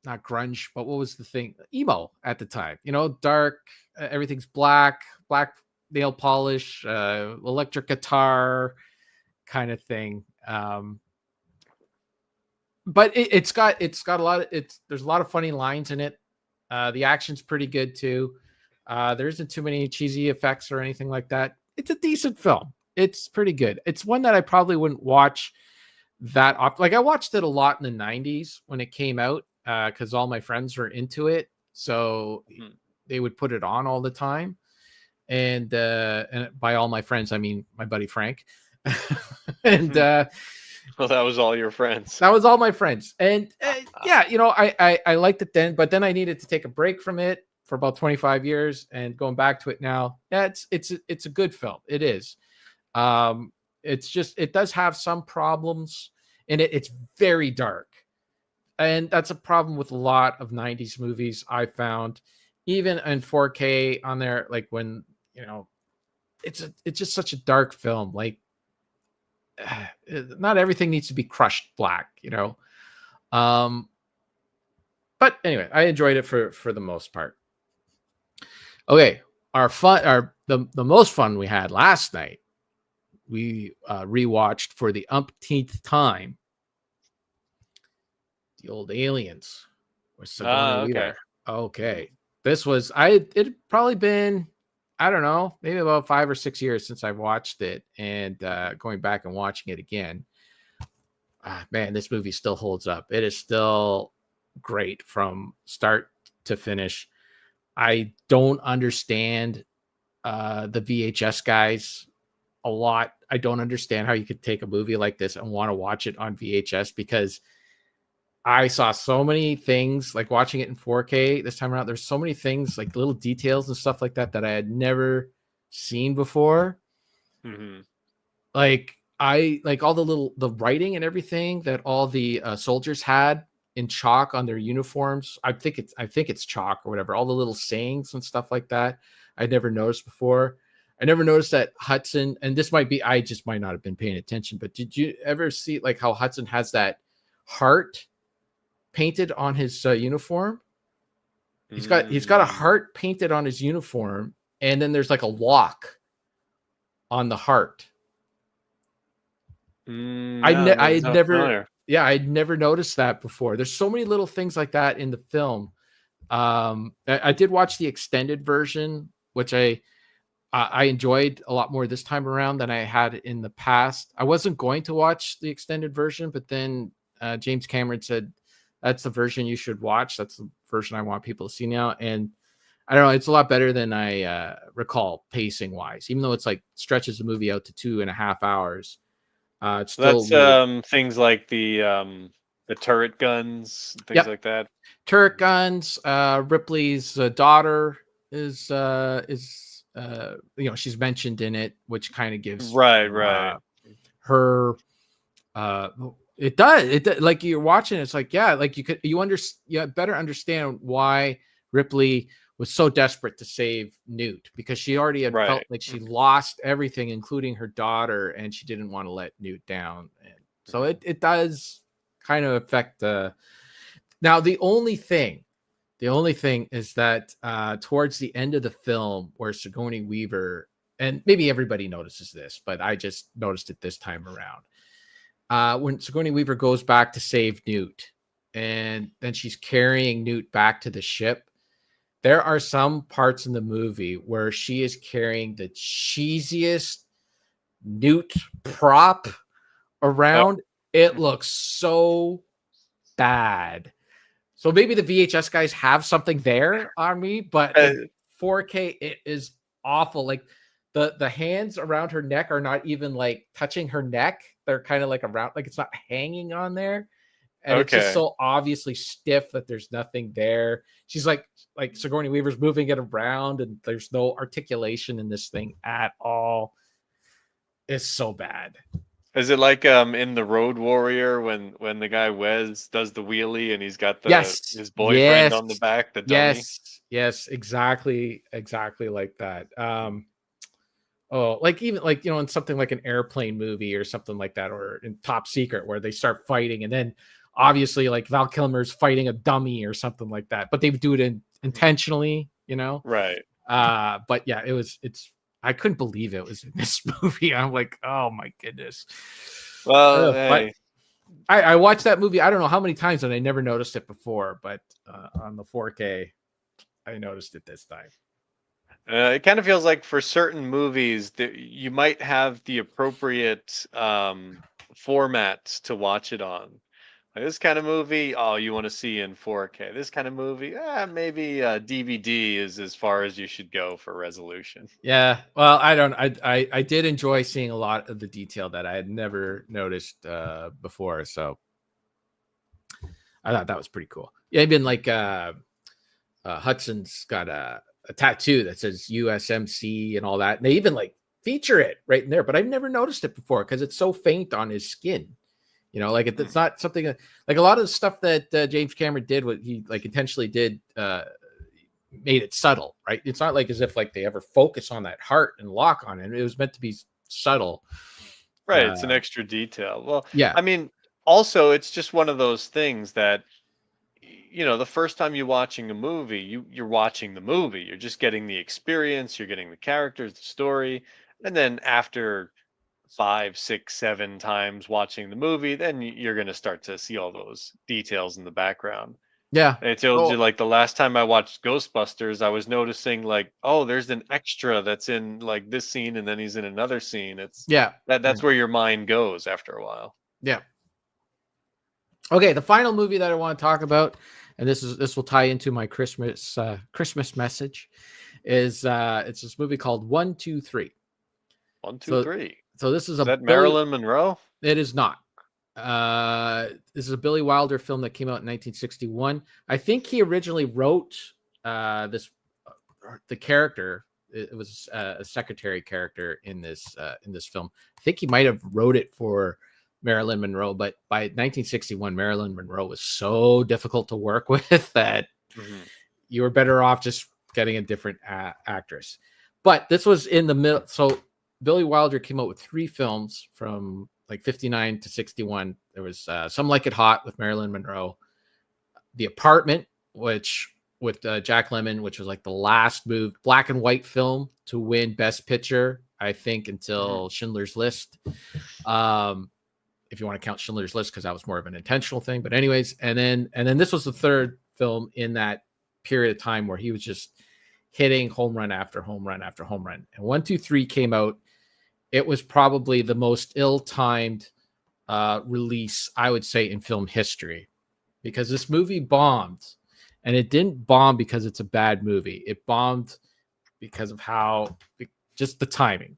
grunge, but what was the thing? Emo at the time. Dark. Everything's black nail polish, electric guitar, kind of thing. But it's got a lot of there's a lot of funny lines in it. The action's pretty good too. There isn't too many cheesy effects or anything like that. It's a decent film. It's pretty good. It's one that I probably wouldn't watch that often. Like I watched it a lot in the 90s when it came out because all my friends were into it. So they would put it on all the time. And by all my friends, I mean my buddy Frank. And well, that was all your friends. That was all my friends. And I liked it then, but then I needed to take a break from it for about 25 years and going back to it now. Yeah, it's a good film. It is. It's just, it does have some problems in it. It's very dark. And that's a problem with a lot of 90s movies I found, even in 4K on there, like when, it's just such a dark film. Like, not everything needs to be crushed black, but anyway, I enjoyed it for the most part. Okay, the most fun we had last night, we rewatched for the umpteenth time the old Aliens with Sigourney Weaver. Okay, this was it probably been, I don't know, maybe about 5 or 6 years since I watched it, and going back and watching it again, man, this movie still holds up. It is still great from start to finish. I don't understand the VHS guys a lot. I don't understand how you could take a movie like this and want to watch it on VHS, because I saw so many things, like watching it in 4K this time around. There's so many things, like little details and stuff like that, that I had never seen before. Mm-hmm. Like I like all the writing and everything that all the soldiers had in chalk on their uniforms. I think it's chalk or whatever. All the little sayings and stuff like that I'd never noticed before. I never noticed that Hudson, and this might be, I just might not have been paying attention, but did you ever see like how Hudson has that heart painted on his uniform? He's got a heart painted on his uniform, and then there's like a lock on the heart. I'd never noticed that before. There's so many little things like that in the film. I did watch the extended version, which I enjoyed a lot more this time around than I had in the past. I wasn't going to watch the extended version, but then James Cameron said, that's the version you should watch. That's the version I want people to see now. And I don't know, it's a lot better than I recall pacing wise, even though it's like stretches the movie out to 2.5 hours. It's still that's things like the turret guns, things like that. Turret guns. Ripley's daughter is she's mentioned in it, which kind of gives right her it does like you're watching, it's like, yeah, like you better understand why Ripley was so desperate to save Newt, because she already had felt like she lost everything, including her daughter, and she didn't want to let Newt down. And so it does kind of affect now the only thing is that towards the end of the film, where Sigourney Weaver, and maybe everybody notices this, but I just noticed it this time around, when Sigourney Weaver goes back to save Newt, and then she's carrying Newt back to the ship, there are some parts in the movie where she is carrying the cheesiest Newt prop around. It looks so bad. So maybe the VHS guys have something there on me, but in 4K, it is awful. Like the hands around her neck are not even like touching her neck. They're kind of like around, like it's not hanging on there. And it's just so obviously stiff that there's nothing there. She's like Sigourney Weaver's moving it around, and there's no articulation in this thing at all. It's so bad. Is it like in the Road Warrior when the guy Wes does the wheelie and he's got his boyfriend on the back, the dummy? Yes, exactly like that. Like even like, in something like an airplane movie or something like that, or in Top Secret, where they start fighting, and then obviously like Val Kilmer's fighting a dummy or something like that, but they would do it intentionally, Right. But yeah, it's I couldn't believe it was in this movie. I'm like, oh my goodness. Well, but I watched that movie, I don't know how many times, and I never noticed it before, but on the 4K, I noticed it this time. It kind of feels like for certain movies that you might have the appropriate format to watch it on. Like this kind of movie, you want to see in 4K. This kind of movie, maybe DVD is as far as you should go for resolution. Yeah, well, I did enjoy seeing a lot of the detail that I had never noticed before, so I thought that was pretty cool. Yeah, even like Hudson's got a tattoo that says USMC and all that. And they even like feature it right in there, but I've never noticed it before because it's so faint on his skin. Like it's not something like a lot of the stuff that James Cameron did, what he like intentionally did, made it subtle, right? It's not like as if like they ever focus on that heart and lock on it. It was meant to be subtle. Right. It's an extra detail. Well, yeah. I mean, also it's just one of those things that, the first time you're watching a movie, you're watching the movie. You're just getting the experience. You're getting the characters, the story. And then after 5, 6, 7 times watching the movie, then you're going to start to see all those details in the background. Yeah. And I told you, like the last time I watched Ghostbusters, I was noticing like, oh, there's an extra that's in like this scene, and then he's in another scene. That's where your mind goes after a while. Yeah. Okay, the final movie that I want to talk about, and this will tie into my Christmas message, is it's this movie called 1, 2, 3. 1, 2, 3. So this is Is that Marilyn Monroe? It is not. This is a Billy Wilder film that came out in 1961. I think he originally wrote the character. It was a secretary character in this film. I think he might have wrote it for Marilyn Monroe, but by 1961, Marilyn Monroe was so difficult to work with that you were better off just getting a different actress. But this was in the middle. So Billy Wilder came out with 3 films from like 59 to 61. There was Some Like It Hot with Marilyn Monroe, The Apartment, which with Jack Lemmon, which was like the last black and white film to win Best Picture, I think, until Schindler's List. If you want to count Schindler's List, because that was more of an intentional thing. But anyways, and then this was the 3rd film in that period of time where he was just hitting home run after home run after home run. And 1, 2, 3 came out. It was probably the most ill-timed release, I would say, in film history, because this movie bombed. And it didn't bomb because it's a bad movie. It bombed because of just the timing.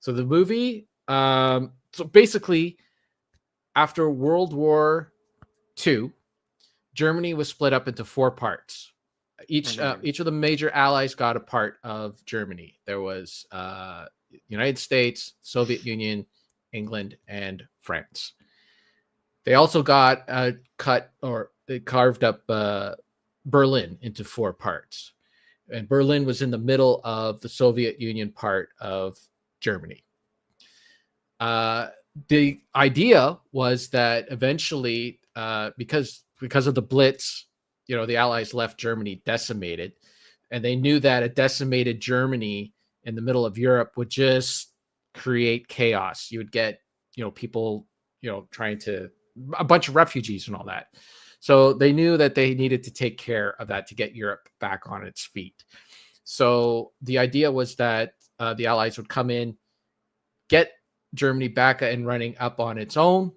So the movie, so basically, after World War II, Germany was split up into 4 parts. Each of the major allies got a part of Germany. There was United States, Soviet Union, England, and France. They also got they carved up Berlin into 4 parts. And Berlin was in the middle of the Soviet Union part of Germany. The idea was that eventually, because of the Blitz, the Allies left Germany decimated, and they knew that a decimated Germany in the middle of Europe would just create chaos. You would get, people, trying to, a bunch of refugees and all that. So they knew that they needed to take care of that to get Europe back on its feet. So the idea was that the Allies would come in, get Germany back and running up on its own.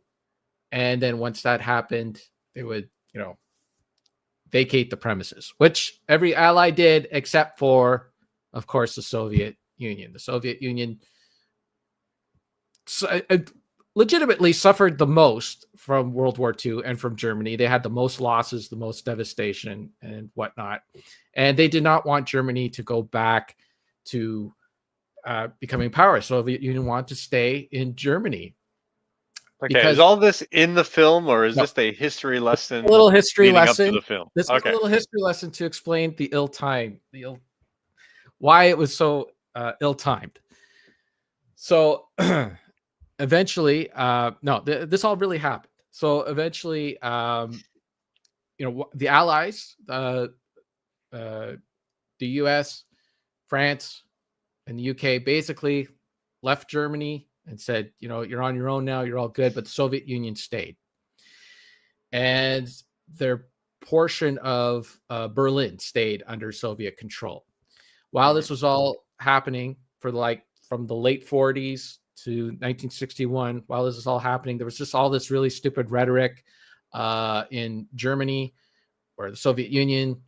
And then once that happened, they would, vacate the premises, which every ally did except for, of course, the Soviet Union. The Soviet Union legitimately suffered the most from World War II and from Germany. They had the most losses, the most devastation and whatnot. And they did not want Germany to go back to becoming power. So the Soviet Union wanted to stay in Germany. Okay, is all this in the film, or is this a history lesson? A little history lesson. Up to the film. This is a little history lesson to explain the ill-timed, why it was so ill-timed. So eventually, this all really happened. So eventually, the Allies, the US, France, and the UK basically left Germany and said, you're on your own now, you're all good, but the Soviet Union stayed. And their portion of Berlin stayed under Soviet control. While this was all happening from the late 40s to 1961, while this was all happening, there was just all this really stupid rhetoric in Germany, where the Soviet Union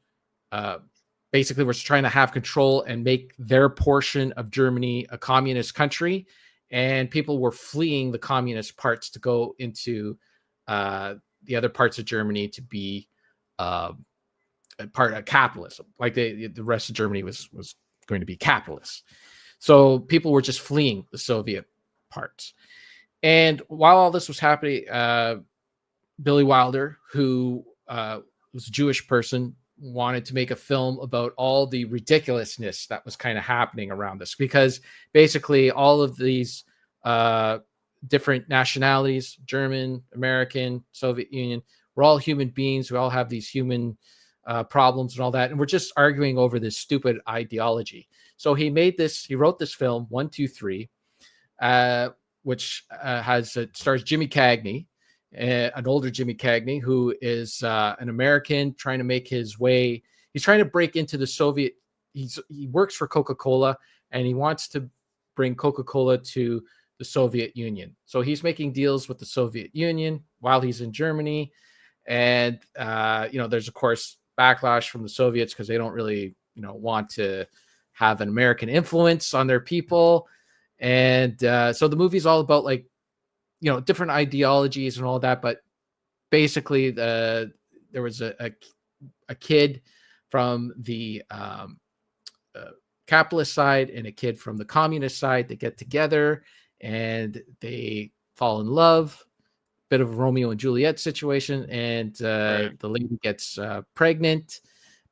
basically was trying to have control and make their portion of Germany a communist country. And people were fleeing the communist parts to go into the other parts of Germany to be a part of capitalism. Like the rest of Germany was going to be capitalist. So people were just fleeing the Soviet parts. And while all this was happening, Billy Wilder, who was a Jewish person, wanted to make a film about all the ridiculousness that was kind of happening around this, because basically all of these different nationalities, German, American, Soviet Union, we're all human beings. We all have these human problems and all that. And we're just arguing over this stupid ideology. So he wrote this film, 1, 2, 3, which stars Jimmy Cagney, an older Jimmy Cagney, who is an American trying to make his way. He's trying to break into the Soviet. He works for Coca-Cola, and he wants to bring Coca-Cola to the Soviet Union. So he's making deals with the Soviet Union while he's in Germany. And, there's, of course, backlash from the Soviets because they don't really, want to have an American influence on their people. And so the movie's all about like, different ideologies and all that. But basically, there was a kid from the capitalist side and a kid from the communist side. They get together and they fall in love. Bit of a Romeo and Juliet situation, and the lady gets pregnant,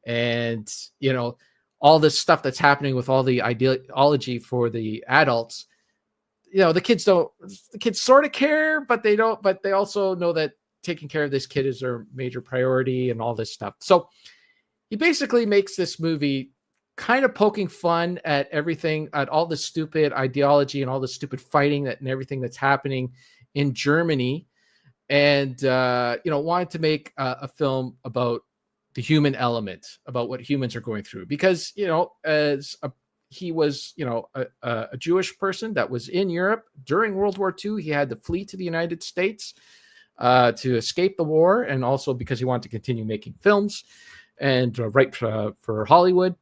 and all this stuff that's happening with all the ideology for the adults. The kids don't. The kids sort of care, but they don't. But they also know that taking care of this kid is their major priority, and all this stuff. So he basically makes this movie kind of poking fun at everything, at all the stupid ideology and all the stupid fighting and everything that's happening in Germany. And wanted to make a film about the human element, about what humans are going through, because he was a Jewish person that was in Europe during World War II. He had to flee to the United States to escape the war, and also because he wanted to continue making films and write for Hollywood.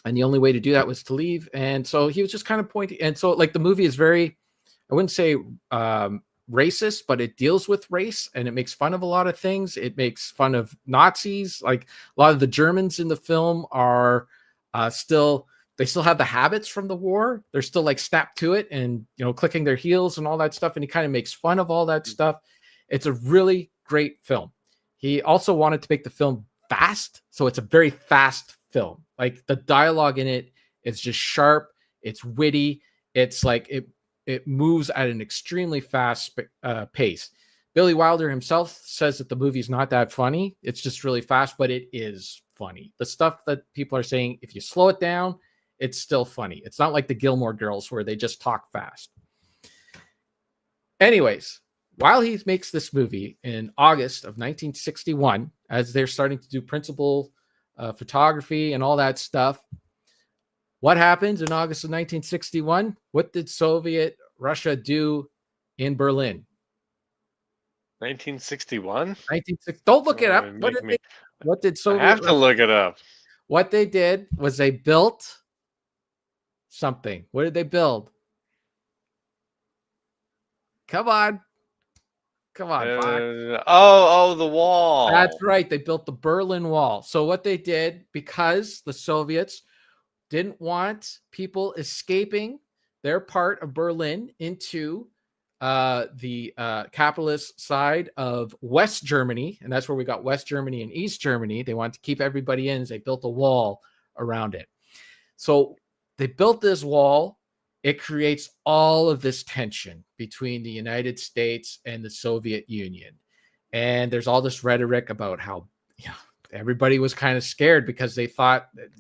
And the only way to do that was to leave. And so he was just kind of pointing. And so like the movie is very, I wouldn't say racist, but it deals with race, and it makes fun of a lot of things. It makes fun of Nazis. Like a lot of the Germans in the film are still have the habits from the war. They're still like snapped to it and clicking their heels and all that stuff. And he kind of makes fun of all that stuff. It's a really great film. He also wanted to make the film fast, so it's a very fast film. Like the dialogue in it is just sharp. It's witty. It's like it moves at an extremely fast pace. Billy Wilder himself says that the movie's not that funny. It's just really fast, but it is funny. The stuff that people are saying, if you slow it down, it's still funny. It's not like the Gilmore Girls where they just talk fast. Anyways, while he makes this movie in August of 1961, as they're starting to do principal photography and all that stuff, what happens in August of 1961? What did Soviet Russia do in Berlin? 1961? Don't look it up. What did Soviet? I have to look it up. What they did was they built something. What did they build? Come on. The wall. That's right. They built the Berlin Wall. So what they did, because the Soviets didn't want people escaping their part of Berlin into the capitalist side of West Germany, and that's where we got West Germany and East Germany. They wanted to keep everybody in, so they built a wall around it. So they built this wall. It creates all of this tension between the United States and the Soviet Union. And there's all this rhetoric about how everybody was kind of scared because they thought that,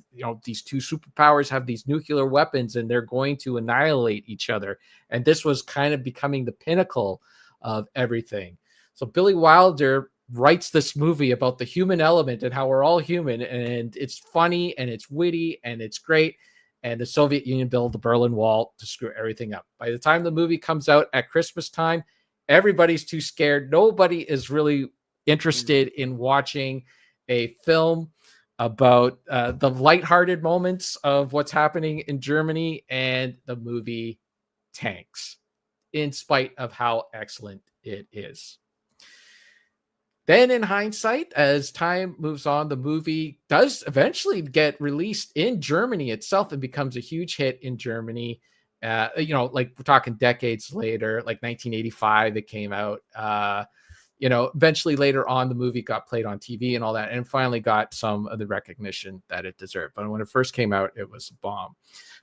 these two superpowers have these nuclear weapons and they're going to annihilate each other. And this was kind of becoming the pinnacle of everything. So Billy Wilder writes this movie about the human element and how we're all human, and it's funny and it's witty and it's great. And the Soviet Union built the Berlin Wall to screw everything up. By the time the movie comes out at Christmas time, everybody's too scared. Nobody is really interested in watching a film about the lighthearted moments of what's happening in Germany, and the movie tanks in spite of how excellent it is. Then in hindsight, as time moves on, the movie does eventually get released in Germany itself and becomes a huge hit in Germany. Like we're talking decades later, like 1985, it came out. Eventually later on, the movie got played on TV and all that, and finally got some of the recognition that it deserved. But when it first came out, it was a bomb.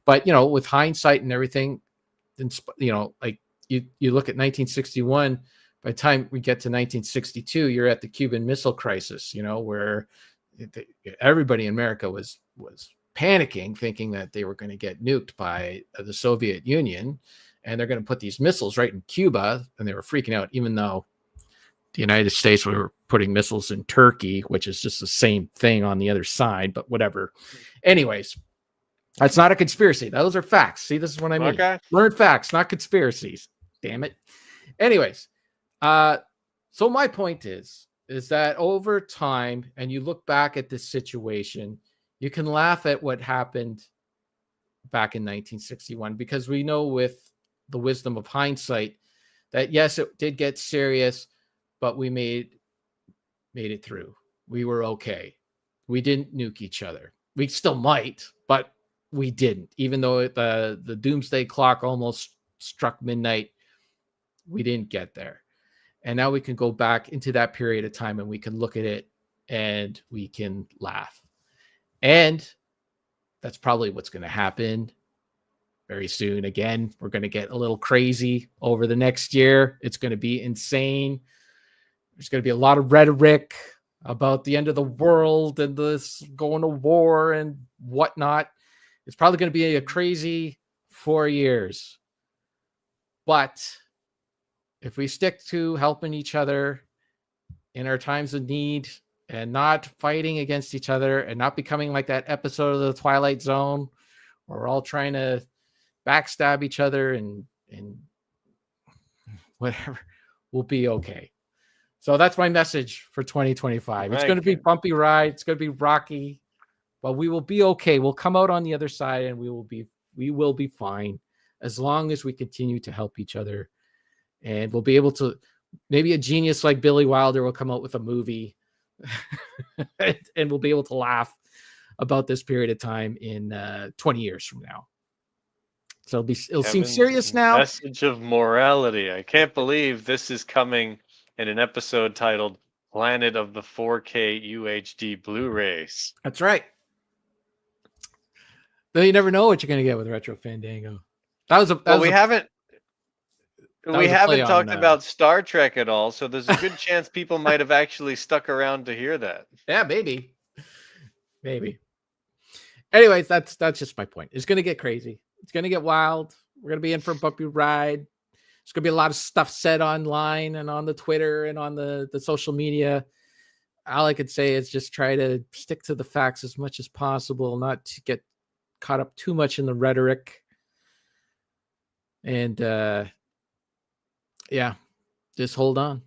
But, with hindsight and everything, like you look at 1961, by the time we get to 1962, you're at the Cuban Missile Crisis, where everybody in America was panicking, thinking that they were going to get nuked by the Soviet Union, and they're going to put these missiles right in Cuba, and they were freaking out, even though the United States were putting missiles in Turkey, which is just the same thing on the other side, but whatever. Anyways, that's not a conspiracy. Those are facts. See, this is what I mean. Okay. Learn facts, not conspiracies. Damn it. Anyways, so my point is that over time, and you look back at this situation, you can laugh at what happened back in 1961, because we know with the wisdom of hindsight that yes, it did get serious, but we made it through. We were okay. We didn't nuke each other. We still might, but we didn't. Even though the doomsday clock almost struck midnight, we didn't get there. And now we can go back into that period of time and we can look at it and we can laugh. And that's probably what's going to happen very soon. Again, we're going to get a little crazy over the next year. It's going to be insane. There's going to be a lot of rhetoric about the end of the world and this going to war and whatnot. It's probably going to be a crazy 4 years. But if we stick to helping each other in our times of need and not fighting against each other and not becoming like that episode of the Twilight Zone where we're all trying to backstab each other and whatever, we'll be okay. So that's my message for 2025. It's going to be a bumpy ride. It's going to be rocky, but we will be okay. We'll come out on the other side and we will be fine as long as we continue to help each other. And we'll be able to, maybe a genius like Billy Wilder will come out with a movie and we'll be able to laugh about this period of time in 20 years from now. So it'll seem serious now. Message of morality. I can't believe this is coming in an episode titled Planet of the 4K UHD Blu-rays. That's right. Though you never know what you're going to get with Retro Fandango. We haven't talked about Star Trek at all, so there's a good chance people might have actually stuck around to hear that. Yeah, maybe. Anyways, that's just my point. It's going to get crazy. It's going to get wild. We're going to be in for a bumpy ride. There's going to be a lot of stuff said online and on the Twitter and on the social media. All I could say is just try to stick to the facts as much as possible, not to get caught up too much in the rhetoric. And yeah, just hold on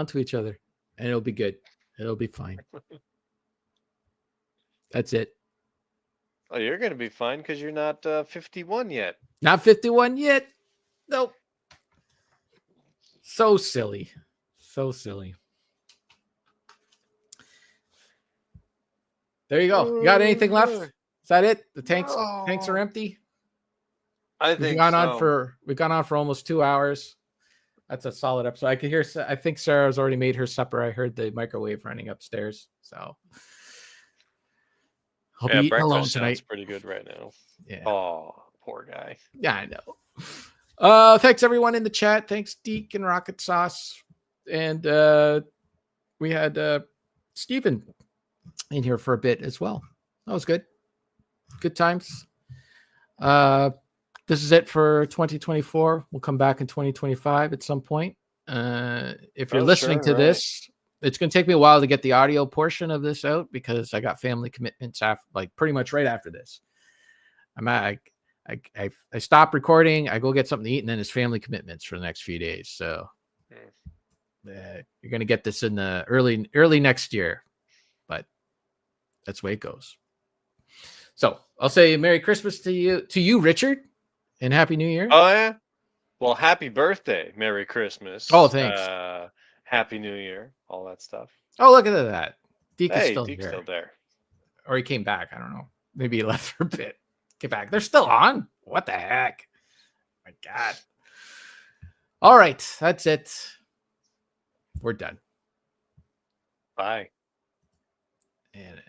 to each other and it'll be good. It'll be fine. That's it. Oh, you're going to be fine because you're not 51 yet. Not 51 yet. Nope. So silly. There you go. You got anything left? Is that it? The tanks are empty. I think we've gone on for almost 2 hours. That's a solid episode. I could hear. I think Sarah's already made her supper. I heard the microwave running upstairs. So I'll be eating alone tonight. Sounds pretty good right now. Yeah. Oh, poor guy. Yeah, I know. Thanks everyone in the chat. Thanks Deke and Rocket Sauce, and we had Steven in here for a bit as well. That was good. Good times. This is it for 2024. We'll come back in 2025 at some point. If you're listening to this, it's going to take me a while to get the audio portion of this out because I got family commitments pretty much right after this. I stop recording. I go get something to eat, and then it's family commitments for the next few days. So you're going to get this in the early next year, but that's the way it goes. So I'll say Merry Christmas to you, Richard, and Happy New Year. Oh yeah. Well, happy birthday, Merry Christmas. Oh, thanks. Happy New Year, all that stuff. Oh, look at that. Deke's still there. Or he came back. I don't know. Maybe he left for a bit. Get back. They're still on. What the heck? My God. All right. That's it. We're done. Bye. And